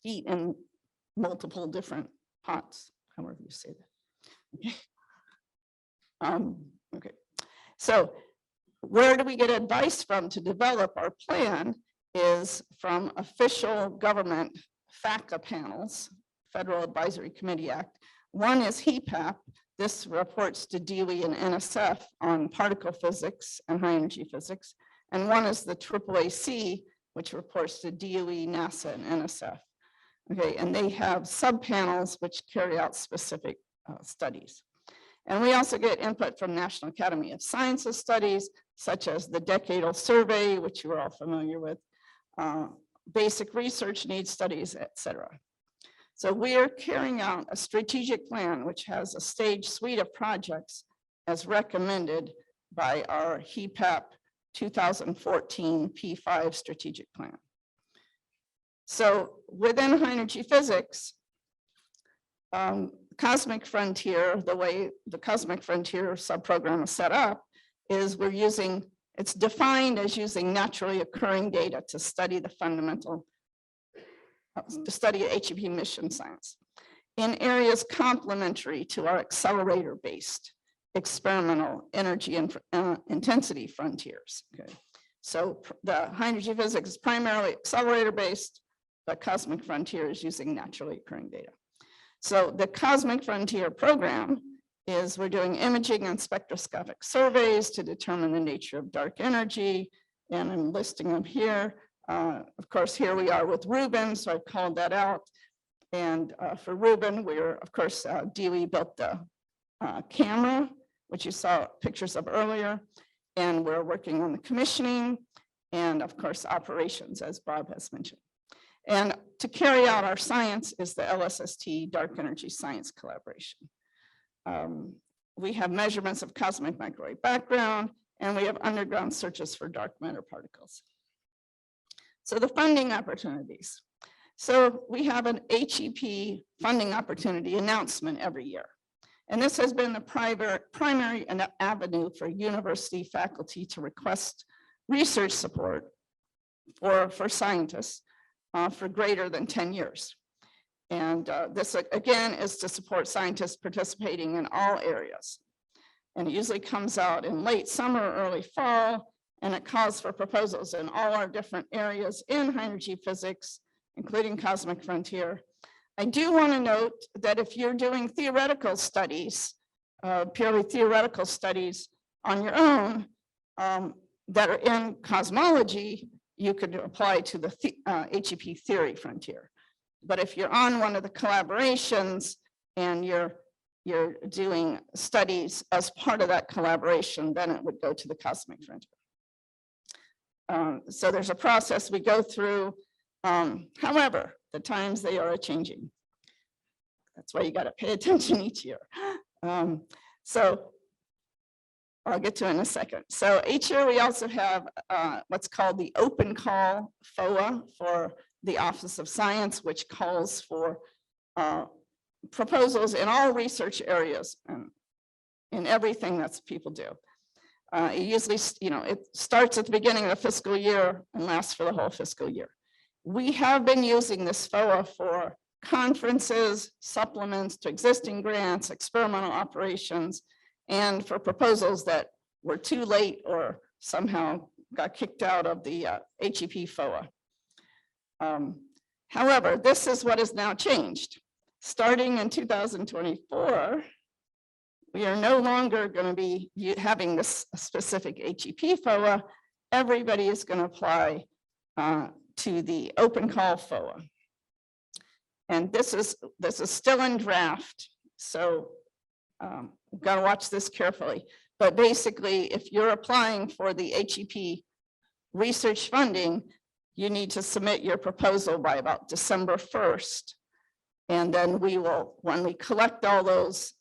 feet in multiple different pots, however you say that. Okay. Okay. So where do we get advice from to develop our plan? Is from official government FACA panels, Federal Advisory Committee Act. One is HEPAP. This reports to DOE and NSF on particle physics and high energy physics. And one is the AAAC, which reports to DOE, NASA, and NSF. Okay, and they have subpanels which carry out specific studies. And we also get input from National Academy of Sciences studies, such as the Decadal Survey, which you are all familiar with, basic research needs studies, etc. So we are carrying out a strategic plan, which has a staged suite of projects as recommended by our HEPAP 2014 P5 strategic plan. So within high energy physics, Cosmic Frontier, the way the Cosmic Frontier subprogram is set up is we're using, it's defined as using naturally occurring data to study the fundamental, to study HEP mission science in areas complementary to our accelerator-based experimental energy and intensity frontiers. Okay, so the high energy physics is primarily accelerator-based, but Cosmic Frontier is using naturally occurring data. So the Cosmic Frontier program is we're doing imaging and spectroscopic surveys to determine the nature of dark energy, and I'm listing them here. Of course, here we are with Rubin, so I've called that out. And for Reuben, we're, of course, DOE built the camera, which you saw pictures of earlier. And we're working on the commissioning and, of course, operations, as Bob has mentioned. And to carry out our science is the LSST Dark Energy Science Collaboration. We have measurements of cosmic microwave background, and we have underground searches for dark matter particles. So the funding opportunities. So we have an HEP funding opportunity announcement every year. And this has been the primary avenue for university faculty to request research support for scientists for greater than 10 years. And this, again, is to support scientists participating in all areas. And it usually comes out in late summer, early fall, and it calls for proposals in all our different areas in high energy physics, including cosmic frontier. I do want to note that if you're doing theoretical studies, purely theoretical studies on your own that are in cosmology, you could apply to the HEP theory frontier. But if you're on one of the collaborations and you're doing studies as part of that collaboration, then it would go to the cosmic frontier. So there's a process we go through. However, the times they are changing. That's why you got to pay attention each year. So I'll get to it in a second. So each year we also have what's called the open call FOA for the Office of Science, which calls for proposals in all research areas and in everything that people do. It usually, it starts at the beginning of the fiscal year and lasts for the whole fiscal year. We have been using this FOA for conferences, supplements to existing grants, experimental operations, and for proposals that were too late or somehow got kicked out of the HEP FOA. However, this is what has now changed. Starting in 2024, we are no longer going to be having this specific HEP FOA. Everybody is going to apply to the open call FOA. And this is still in draft, so we've got to watch this carefully. But basically, if you're applying for the HEP research funding, you need to submit your proposal by about December 1st. And then we will, when we collect all those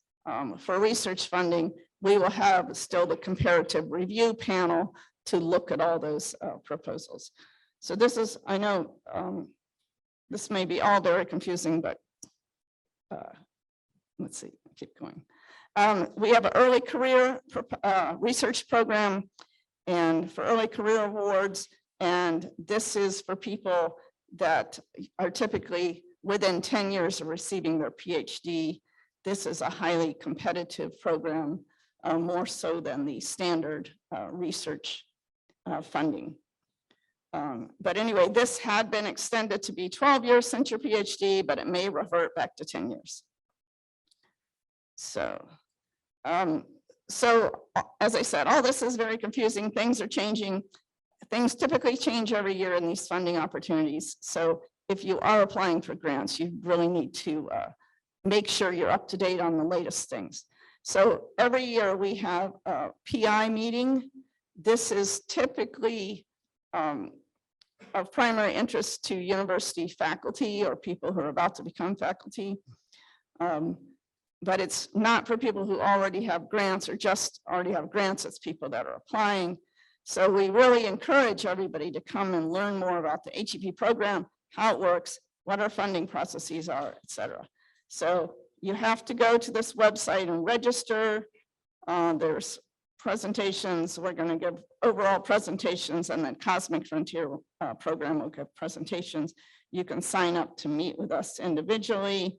for research funding, we will have still the comparative review panel to look at all those proposals. So this is, I know, this may be all very confusing, but let's see, keep going. We have an early career research program and for early career awards. And this is for people that are typically within 10 years of receiving their PhD. This is a highly competitive program, more so than the standard research funding. But anyway, this had been extended to be 12 years since your PhD, but it may revert back to 10 years. So, as I said, all this is very confusing. Things are changing. Things typically change every year in these funding opportunities. So if you are applying for grants, you really need to make sure you're up to date on the latest things. So every year we have a PI meeting. This is typically of primary interest to university faculty or people who are about to become faculty. But it's not for people who already have grants or just already have grants. It's people that are applying. So we really encourage everybody to come and learn more about the HEP program, how it works, what our funding processes are, et cetera. So you have to go to this website and register. There's presentations. We're going to give overall presentations, and then Cosmic Frontier program will give presentations. You can sign up to meet with us individually.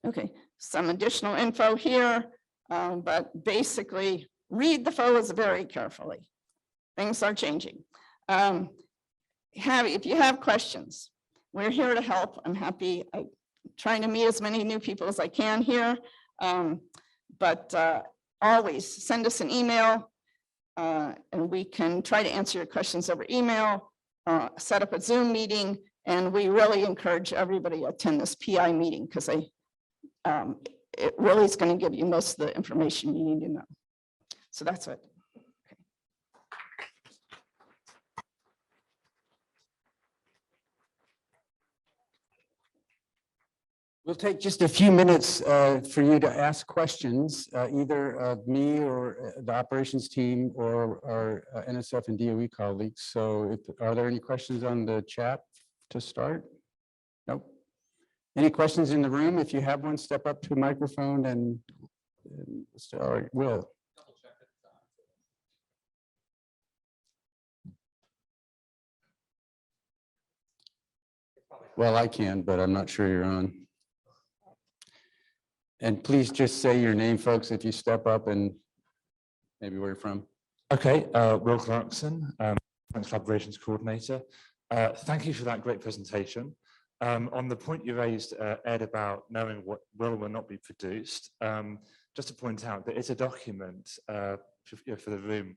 Okay, some additional info here, but basically read the FOAs very carefully. Things are changing. If you have questions, we're here to help. I'm happy. I'm trying to meet as many new people as I can here, but always send us an email and we can try to answer your questions over email, set up a Zoom meeting, And we really encourage everybody to attend this PI meeting because it really is going to give you most of the information you need to know. So that's it. We'll take just a few minutes for you to ask questions, either of me or the operations team or our NSF and DOE colleagues. So are there any questions on the chat to start? Nope. Any questions in the room? If you have one, step up to a microphone and all right, Will. Well, I can, but I'm not sure you're on. And please just say your name, folks, if you step up and maybe where you're from. Okay, Will Clarkson, Thanks Collaborations Coordinator. Thank you for that great presentation. On the point you raised, Ed, about knowing what will or will not be produced, just to point out that it's a document for the room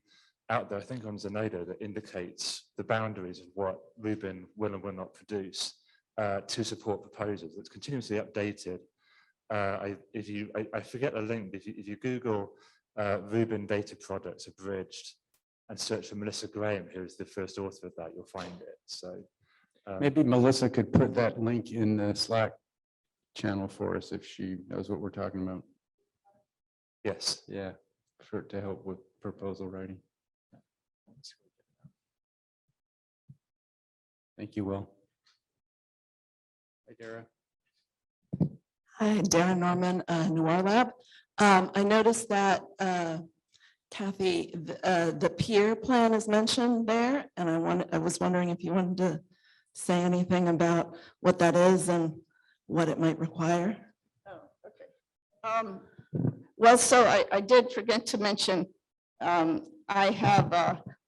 out there, I think on Zenodo, that indicates the boundaries of what Rubin will and will not produce to support proposals. It's continuously updated. I forget the link, but if you Google Rubin data products abridged and search for Melissa Graham, who is the first author of that, you'll find it. So maybe Melissa could put that link in the Slack channel for us if she knows what we're talking about. yes. Yeah, to help with proposal writing. Thank you, Will. Hi, Dara. Hi, Darren Norman, Noir Lab. I noticed that Kathy, the peer plan is mentioned there, and I was wondering if you wanted to say anything about what that is and what it might require. Oh, okay. Well, so I did forget to mention, I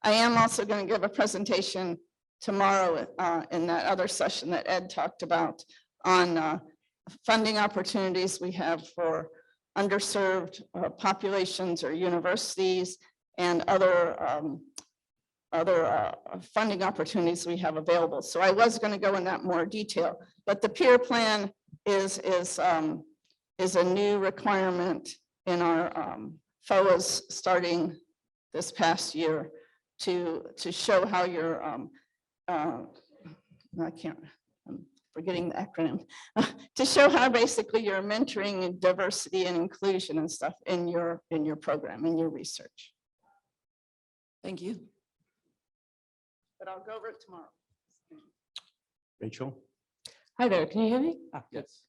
am also going to give a presentation tomorrow in that other session that Ed talked about on funding opportunities we have for underserved populations or universities and other funding opportunities we have available. So I was going to go in that more detail, but the peer plan is a new requirement in our FOAs starting this past year to show how you're I'm forgetting the acronym, to show how basically you're mentoring diversity and inclusion and stuff in your program, in your research. Thank you. But I'll go over it tomorrow. Rachel? Hi there, can you hear me? Yes.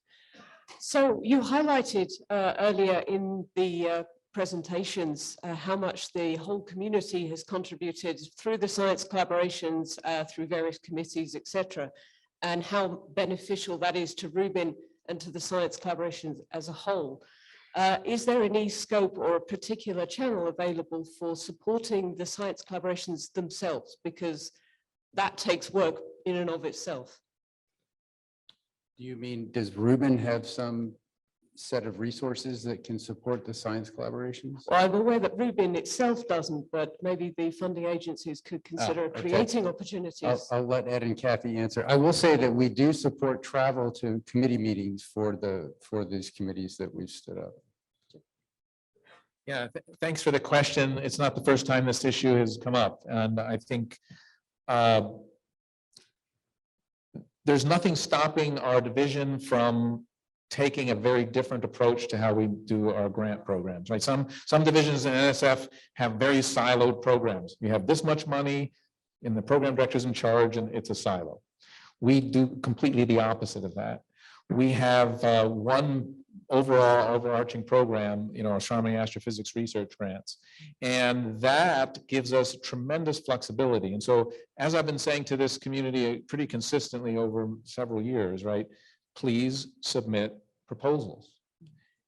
So you highlighted earlier in the presentations how much the whole community has contributed through the science collaborations, through various committees, etc., and how beneficial that is to Rubin and to the science collaborations as a whole. Is there any scope or a particular channel available for supporting the science collaborations themselves? Because that takes work in and of itself. Do you mean, does Rubin have some set of resources that can support the science collaborations? Well, I'm aware that Rubin itself doesn't, but maybe the funding agencies could consider okay. creating opportunities. I'll let Ed and Kathy answer. I will say that we do support travel to committee meetings for these committees that we've stood up. Yeah, thanks for the question. It's not the first time this issue has come up, and I think there's nothing stopping our division from taking a very different approach to how we do our grant programs, right? Some divisions in NSF have very siloed programs. You have this much money and the program director's in charge and it's a silo. We do completely the opposite of that. We have one overall overarching program, astronomy astrophysics research grants, and that gives us tremendous flexibility. And so, as I've been saying to this community pretty consistently over several years, right, please submit proposals.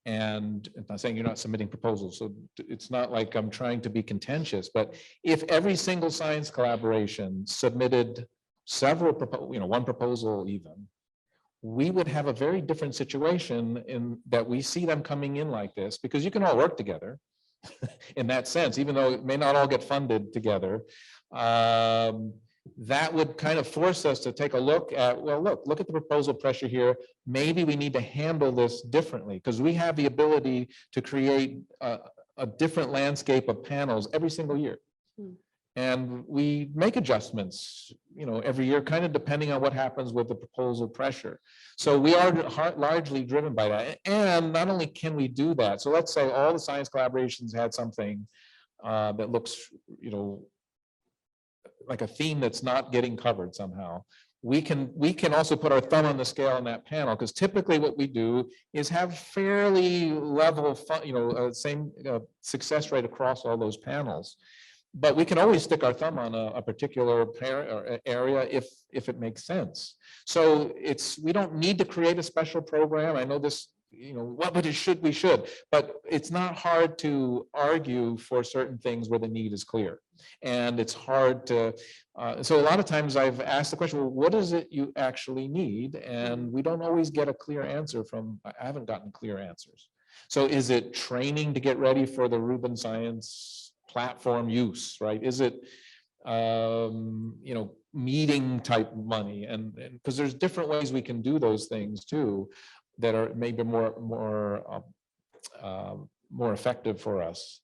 And I'm not saying you're not submitting proposals, so it's not like I'm trying to be contentious, but if every single science collaboration submitted several one proposal even, we would have a very different situation in that we see them coming in like this, because you can all work together in that sense, even though it may not all get funded together. that would kind of force us to take a look at, well, look at the proposal pressure here. Maybe we need to handle this differently because we have the ability to create a different landscape of panels every single year. And we make adjustments, every year, kind of depending on what happens with the proposal pressure. So we are largely driven by that. And not only can we do that, so let's say all the science collaborations had something that looks, like a theme that's not getting covered somehow. We can also put our thumb on the scale on that panel, because typically what we do is have fairly level, same success rate across all those panels. But we can always stick our thumb on a particular area if it makes sense. So we don't need to create a special program. I know this, what it should, we should, but it's not hard to argue for certain things where the need is clear. And it's hard to, so a lot of times I've asked the question, well, what is it you actually need? And we don't always get a clear answer I haven't gotten clear answers. So is it training to get ready for the Rubin Science platform use, right? Is it, meeting type money? And because there's different ways we can do those things too, that are maybe more effective for us.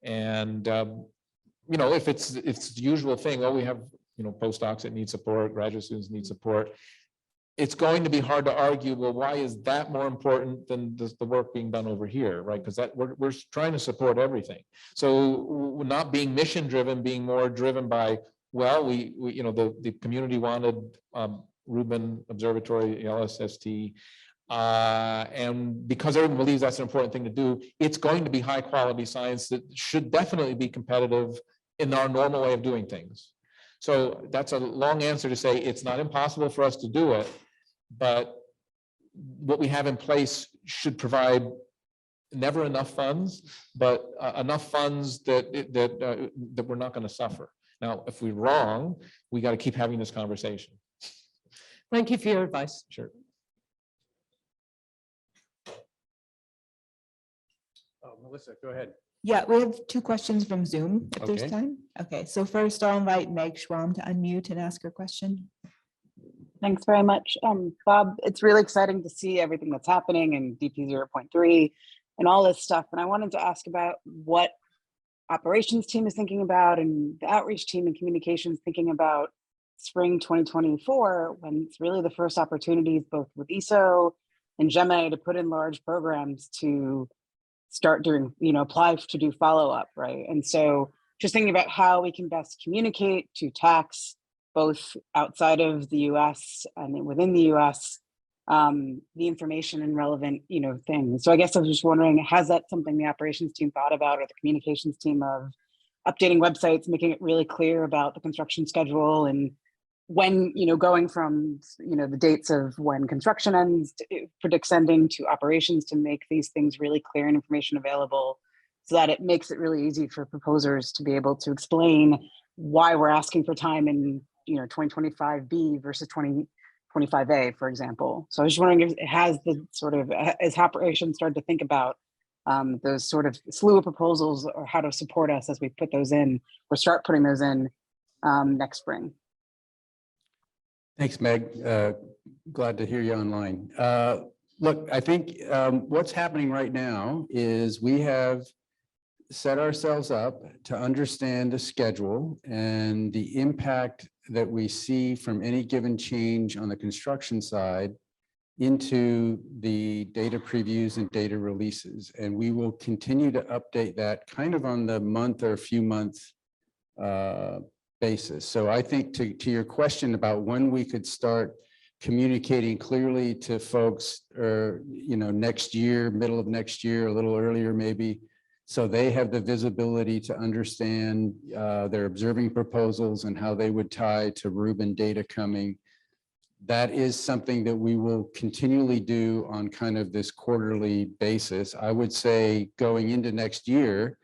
And, if it's the usual thing, well, we have, postdocs that need support, graduate students need support. It's going to be hard to argue, well, why is that more important than the work being done over here, right? Because we're trying to support everything. So not being mission driven, being more driven by, well, we the community wanted Rubin Observatory, LSST, and because everyone believes that's an important thing to do, it's going to be high quality science that should definitely be competitive in our normal way of doing things. So that's a long answer to say it's not impossible for us to do it, but what we have in place should provide never enough funds, but enough funds that we're not going to suffer. Now, if we're wrong, we got to keep having this conversation. Thank you for your advice. Sure. Oh, Melissa, go ahead. Yeah, we have two questions from Zoom if there's Okay. time. Okay, so first I'll invite Meg Schwam to unmute and ask her question. Thanks very much. Bob, it's really exciting to see everything that's happening in DP 0.3 and all this stuff. And I wanted to ask about what operations team is thinking about and the outreach team and communications thinking about spring 2024, when it's really the first opportunities both with ESO and GEMA to put in large programs to start doing, apply to do follow-up, right? And so just thinking about how we can best communicate to tax both outside of the US and within the US, the information and relevant, things. So I guess I was just wondering, has that something the operations team thought about, or the communications team, of updating websites, making it really clear about the construction schedule and when, going from, the dates of when construction ends, predicts ending, to operations, to make these things really clear and information available so that it makes it really easy for proposers to be able to explain why we're asking for time in, 2025B versus 2025A, for example. So I was just wondering if it has the sort of, as operations started to think about those sort of slew of proposals, or how to support us as we put those in, or start putting those in next spring. Thanks, Meg. Glad to hear you online. Look, I think what's happening right now is we have set ourselves up to understand the schedule and the impact that we see from any given change on the construction side into the data previews and data releases. And we will continue to update that kind of on the month or a few months basis. So I think to your question about when we could start communicating clearly to folks, or next year, middle of next year, a little earlier maybe, so they have the visibility to understand their observing proposals and how they would tie to Rubin data coming. That is something that we will continually do on kind of this quarterly basis. I would say going into next year,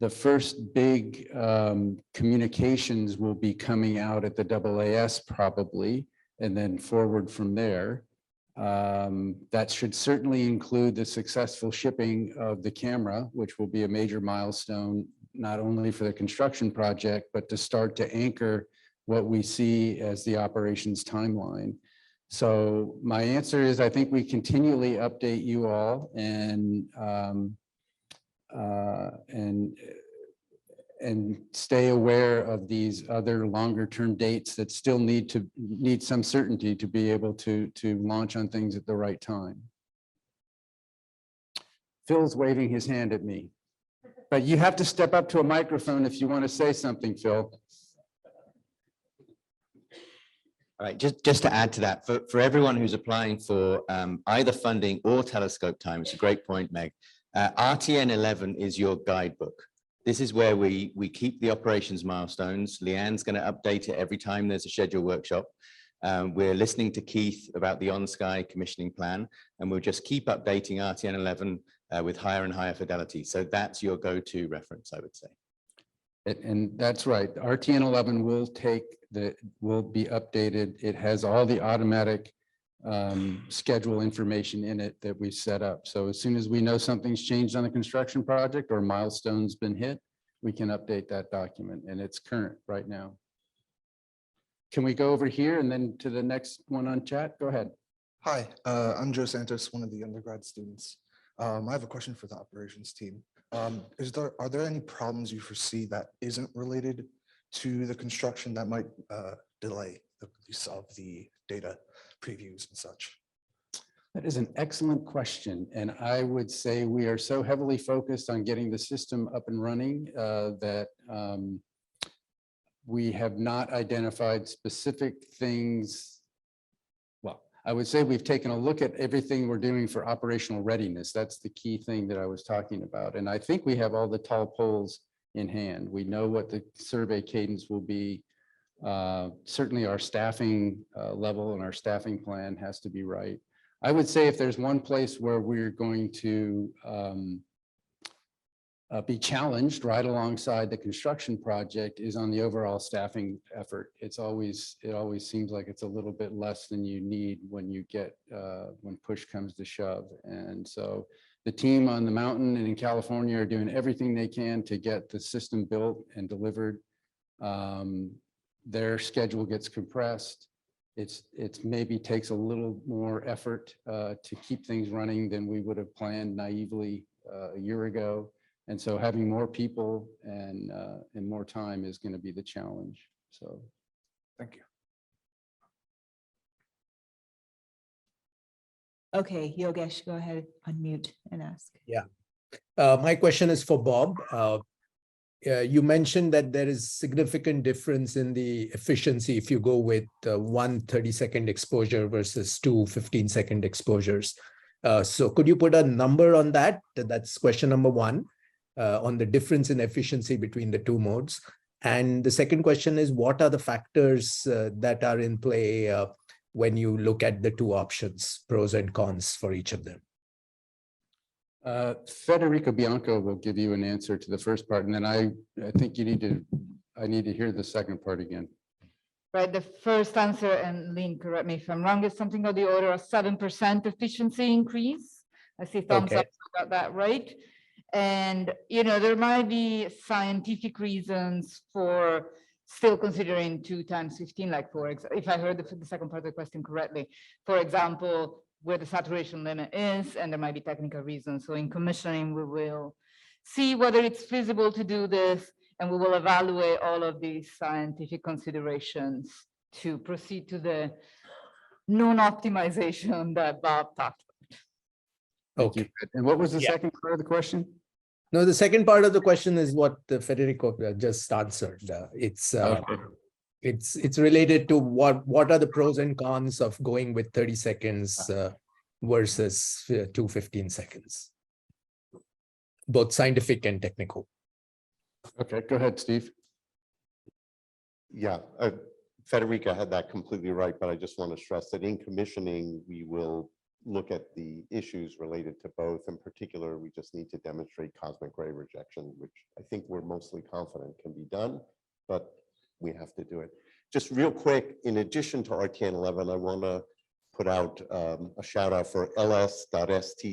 the first big communications will be coming out at the AAS probably, and then forward from there. That should certainly include the successful shipping of the camera, which will be a major milestone, not only for the construction project, but to start to anchor what we see as the operations timeline. So my answer is, I think we continually update you all and stay aware of these other longer term dates that still need some certainty to be able to launch on things at the right time. Phil's waving his hand at me, but you have to step up to a microphone if you want to say something, Phil. All right, just to add to that, for everyone who's applying for either funding or telescope time, it's a great point, Meg. RTN 11 is your guidebook. This is where we keep the operations milestones. Leanne's going to update it every time there's a scheduled workshop. We're listening to Keith about the on-sky commissioning plan, and we'll just keep updating RTN 11 with higher and higher fidelity. So that's your go-to reference, I would say. And that's right. RTN 11 will be updated. It has all the automatic schedule information in it that we set up. So as soon as we know something's changed on the construction project or milestone's been hit, we can update that document, and it's current right now. Can we go over here and then to the next one on chat? Go ahead. Hi, I'm Joe Santos, one of the undergrad students. I have a question for the operations team. Are there any problems you foresee that isn't related to the construction that might delay the release of the data previews and such? That is an excellent question. And I would say we are so heavily focused on getting the system up and running that we have not identified specific things. Well, I would say we've taken a look at everything we're doing for operational readiness. That's the key thing that I was talking about. And I think we have all the tall poles in hand. We know what the survey cadence will be. Certainly our staffing level and our staffing plan has to be right. I would say if there's one place where we're going to be challenged right alongside the construction project is on the overall staffing effort. It always seems like it's a little bit less than you need when you get when push comes to shove. And so the team on the mountain and in California are doing everything they can to get the system built and delivered. Their schedule gets compressed. It's maybe takes a little more effort to keep things running than we would have planned naively a year ago. And so having more people and more time is going to be the challenge. So Thank you. Okay, Yogesh, go ahead, unmute and ask. Yeah. My question is for Bob. You mentioned that there is significant difference in the efficiency if you go with 1 30-second exposure versus 2 15-second exposures. So could you put a number on that? That's question number one, on the difference in efficiency between the two modes. And the second question is, what are the factors that are in play when you look at the two options, pros and cons for each of them? Federico Bianco will give you an answer to the first part, and then I think I need to hear the second part again. Right, the first answer, and Lynn, correct me if I'm wrong, is something of the order of 7% efficiency increase. I see thumbs up, I got that right. And, you know, there might be scientific reasons for still considering 2 times 15, like for example, if I heard the second part of the question correctly, for example, where the saturation limit is, and there might be technical reasons. So in commissioning, we will see whether it's feasible to do this, and we will evaluate all of these scientific considerations to proceed to the non-optimization that Bob talked about. Okay. And what was the second part of the question? No, the second part of the question is what Federico just answered. It's related to what are the pros and cons of going with 30 seconds versus 2 15 seconds, both scientific and technical. Okay, go ahead, Steve. Yeah, Federica had that completely right, but I just want to stress that in commissioning, we will look at the issues related to both. In particular, we just need to demonstrate cosmic ray rejection, which I think we're mostly confident can be done, but we have to do it. Just real quick, in addition to RTN 11, I want to put out a shout out for ls.st/dates,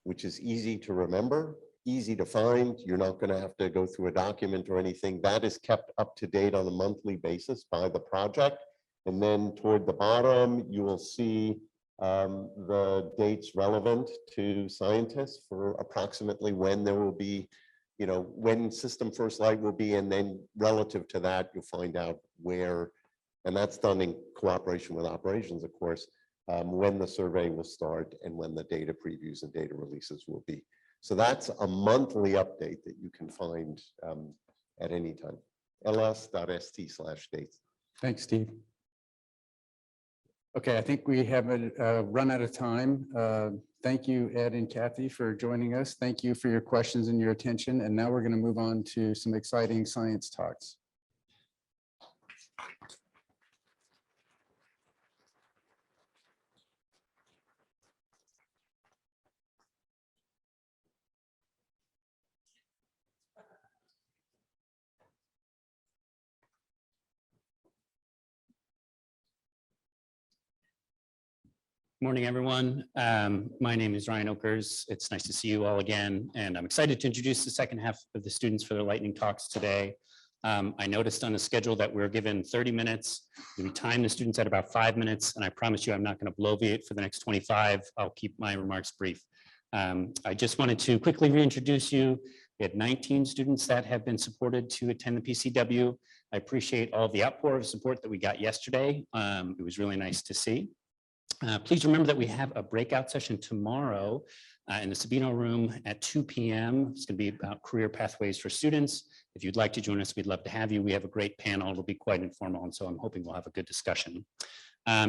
which is easy to remember. easy to find. You're not going to have to go through a document or anything. That is kept up to date on a monthly basis by the project. And then toward the bottom, you will see the dates relevant to scientists for approximately when there will be, when system first light will be, and then relative to that, you'll find out where, and that's done in cooperation with operations, of course, when the survey will start and when the data previews and data releases will be. So that's a monthly update that you can find at any time. ls.st/dates. Thanks, Steve. Okay, I think we have run out of time. Thank you, Ed and Kathy, for joining us. Thank you for your questions and your attention. And now we're going to move on to some exciting science talks. Morning, everyone. My name is Ryan Oakers. It's nice to see you all again, and I'm excited to introduce the second half of the students for their lightning talks today. I noticed on the schedule that we're given 30 minutes. We time the students at about 5 minutes, and I promise you I'm not going to bloviate for the next 25. I'll keep my remarks brief. I just wanted to quickly reintroduce you. We had 19 students that have been supported to attend the PCW. I appreciate all the outpour of support that we got yesterday. It was really nice to see. Please remember that we have a breakout session tomorrow in the Sabino room at 2 p.m. It's going to be about career pathways for students. If you'd like to join us, we'd love to have you. We have a great panel. It'll be quite informal, and so I'm hoping we'll have a good discussion.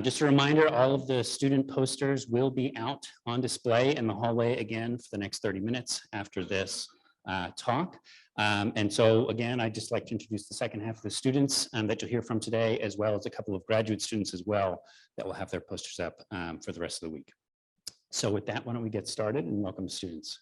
Just a reminder, all of the student posters will be out on display in the hallway again for the next 30 minutes after this talk. And so again, I'd just like to introduce the second half of the students that you'll hear from today, as well as a couple of graduate students as well that will have their posters up for the rest of the week. So with that, why don't we get started and welcome students.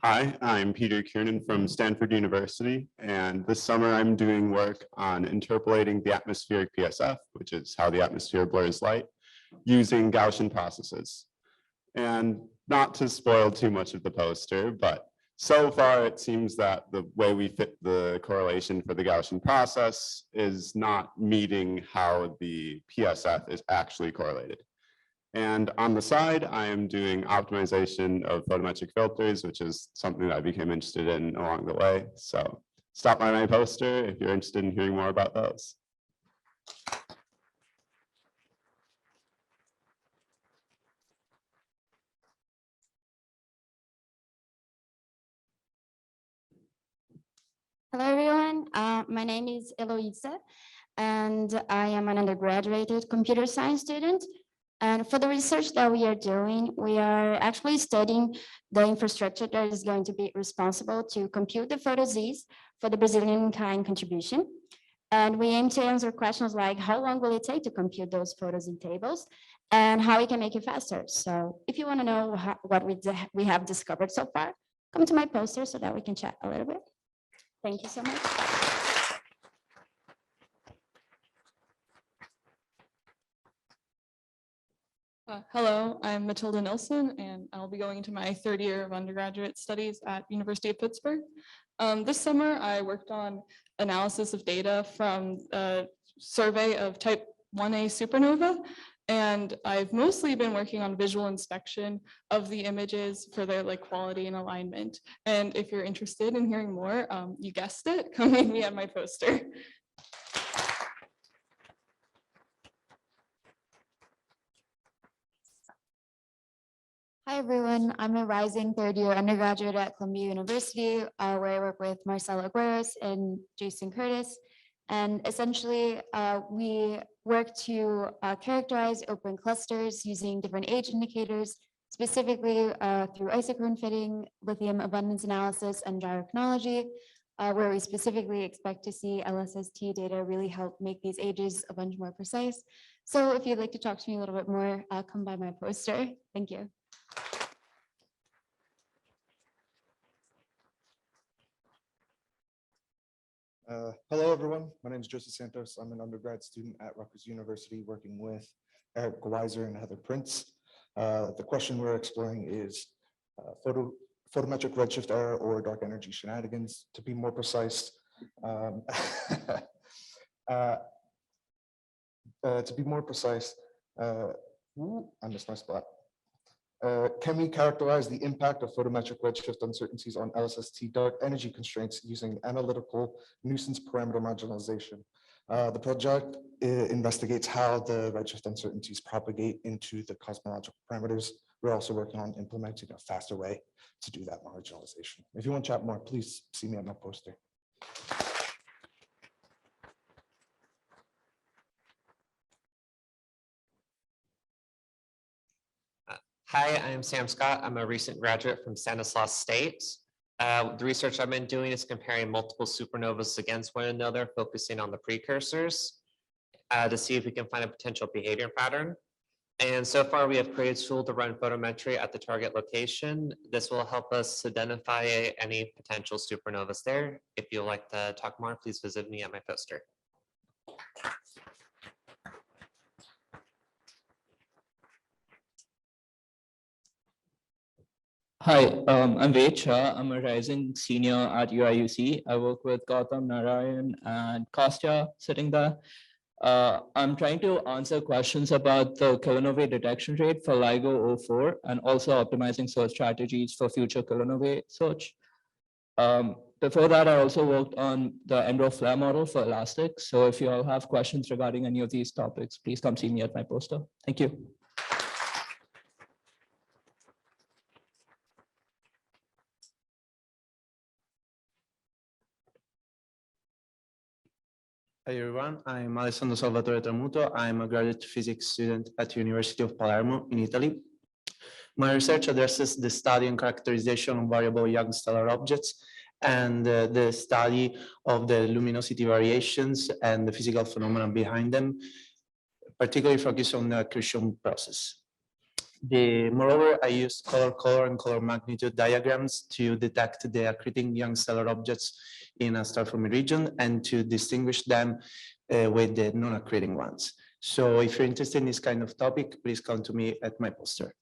Hi, I'm Peter Kiernan from Stanford University, and this summer I'm doing work on interpolating the atmospheric PSF, which is how the atmosphere blurs light, using Gaussian processes. And not to spoil too much of the poster, but so far it seems that the way we fit the correlation for the Gaussian process is not meeting how the PSF is actually correlated. And on the side, I am doing optimization of photometric filters, which is something that I became interested in along the way. So stop by my poster if you're interested in hearing more about those. Hello, everyone. My name is Eloisa, and I am an undergraduate computer science student. And for the research that we are doing, we are actually studying the infrastructure that is going to be responsible to compute the photo-Z's for the Brazilian Inkind contribution. And we aim to answer questions like how long will it take to compute those photo-Z tables and how we can make it faster. So if you want to know what we have discovered so far, come to my poster so that we can chat a little bit. Thank you so much. Hello, I'm Matilda Nilsson, and I'll be going into my third year of undergraduate studies at University of Pittsburgh. This summer, I worked on analysis of data from a survey of type 1A supernova, and I've mostly been working on visual inspection of the images for their quality and alignment. And if you're interested in hearing more, you guessed it, come meet me at my poster. Hi, everyone. I'm a rising third-year undergraduate at Columbia University, where I work with Marcelo Agueros and Jason Curtis. And essentially, we work to characterize open clusters using different age indicators, specifically through isochrone fitting, lithium abundance analysis, and gyrochronology, where we specifically expect to see LSST data really help make these ages a bunch more precise. So if you'd like to talk to me a little bit more, come by my poster. Thank you. Hello, everyone. My name is Joseph Santos. I'm an undergrad student at Rutgers University working with Eric Weiser and Heather Prince. The question we're exploring is photometric redshift error or dark energy shenanigans. To be more precise, I missed my spot. Can we characterize the impact of photometric redshift uncertainties on LSST dark energy constraints using analytical nuisance parameter marginalization? The project investigates how the redshift uncertainties propagate into the cosmological parameters. We're also working on implementing a faster way to do that marginalization. If you want to chat more, please see me at my poster. Hi, I'm Sam Scott. I'm a recent graduate from Stanislaus State. The research I've been doing is comparing multiple supernovas against one another, focusing on the precursors to see if we can find a potential behavior pattern. And so far, we have created a tool to run photometry at the target location. This will help us identify any potential supernovas there. If you'd like to talk more, please visit me at my poster. Hi, I'm Ved Shah. I'm a rising senior at UIUC. I work with Gautam Narayan and Kostya sitting there. I'm trying to answer questions about the kilonovae detection rate for LIGO 04 and also optimizing search strategies for future kilonovae search. Before that, I also worked on the Enro-Flare model for Elastic. So if you all have questions regarding any of these topics, please come see me at my poster. Thank you. Hi everyone, I'm Alessandro Salvatore Tramuto. I'm a graduate physics student at the University of Palermo in Italy. My research addresses the study and characterization of variable young stellar objects and the study of the luminosity variations and the physical phenomena behind them, particularly focused on the accretion process. Moreover, I used color and color magnitude diagrams to detect the accreting young stellar objects in a star-forming region and to distinguish them with the non-accreting ones. So if you're interested in this kind of topic, please come to me at my poster.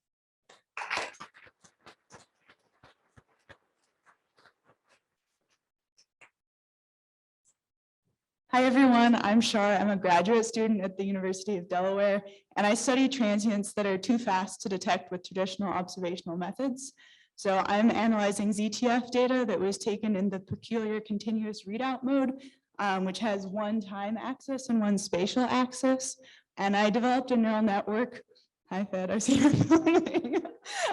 Hi, everyone. I'm Shar. I'm a graduate student at the University of Delaware, and I study transients that are too fast to detect with traditional observational methods. So I'm analyzing ZTF data that was taken in the peculiar continuous readout mode, which has one time axis and one spatial axis. And I developed a neural network. Hi, Fed, I see you're filming.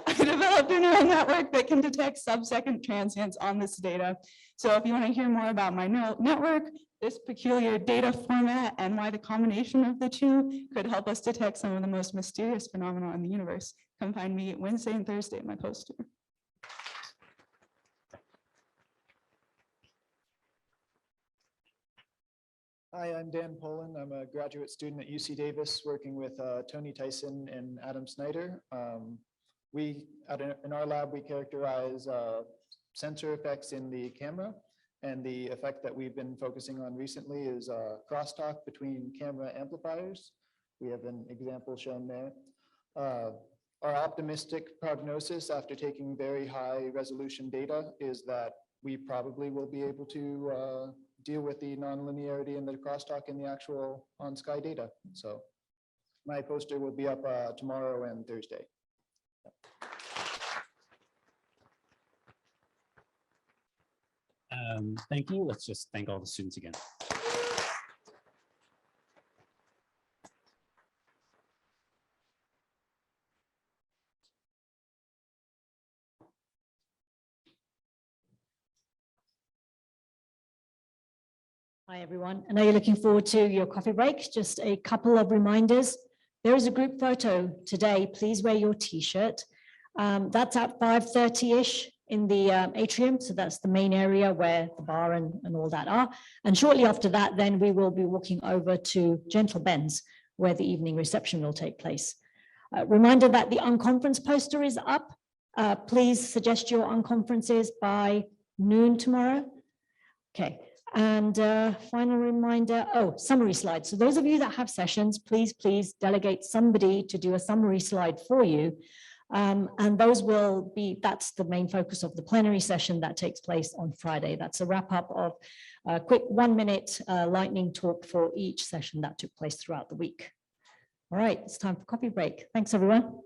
I developed a neural network that can detect sub-second transients on this data. So if you want to hear more about my neural network, this peculiar data format, and why the combination of the two could help us detect some of the most mysterious phenomena in the universe, come find me Wednesday and Thursday at my poster. Hi, I'm Dan Poland. I'm a graduate student at UC Davis working with Tony Tyson and Adam Snyder. In our lab, we characterize sensor effects in the camera. And the effect that we've been focusing on recently is crosstalk between camera amplifiers. We have an example shown there. Our optimistic prognosis after taking very high resolution data is that we probably will be able to deal with the nonlinearity and the crosstalk in the actual on-sky data. So my poster will be up tomorrow and Thursday. Thank you. Let's just thank all the students again. Hi, everyone. I know you're looking forward to your coffee break. Just a couple of reminders. There is a group photo today. Please wear your T-shirt. That's at 5:30-ish in the atrium. So that's the main area where the bar and all that are. And shortly after that, then we will be walking over to Gentle Ben's, where the evening reception will take place. Reminder that the unconference poster is up. Please suggest your unconferences by noon tomorrow. Okay. And final reminder, oh, summary slides. So those of you that have sessions, please delegate somebody to do a summary slide for you. And those will be, that's the main focus of the plenary session that takes place on Friday. That's a wrap up of a quick 1-minute lightning talk for each session that took place throughout the week. All right, it's time for coffee break. Thanks, everyone.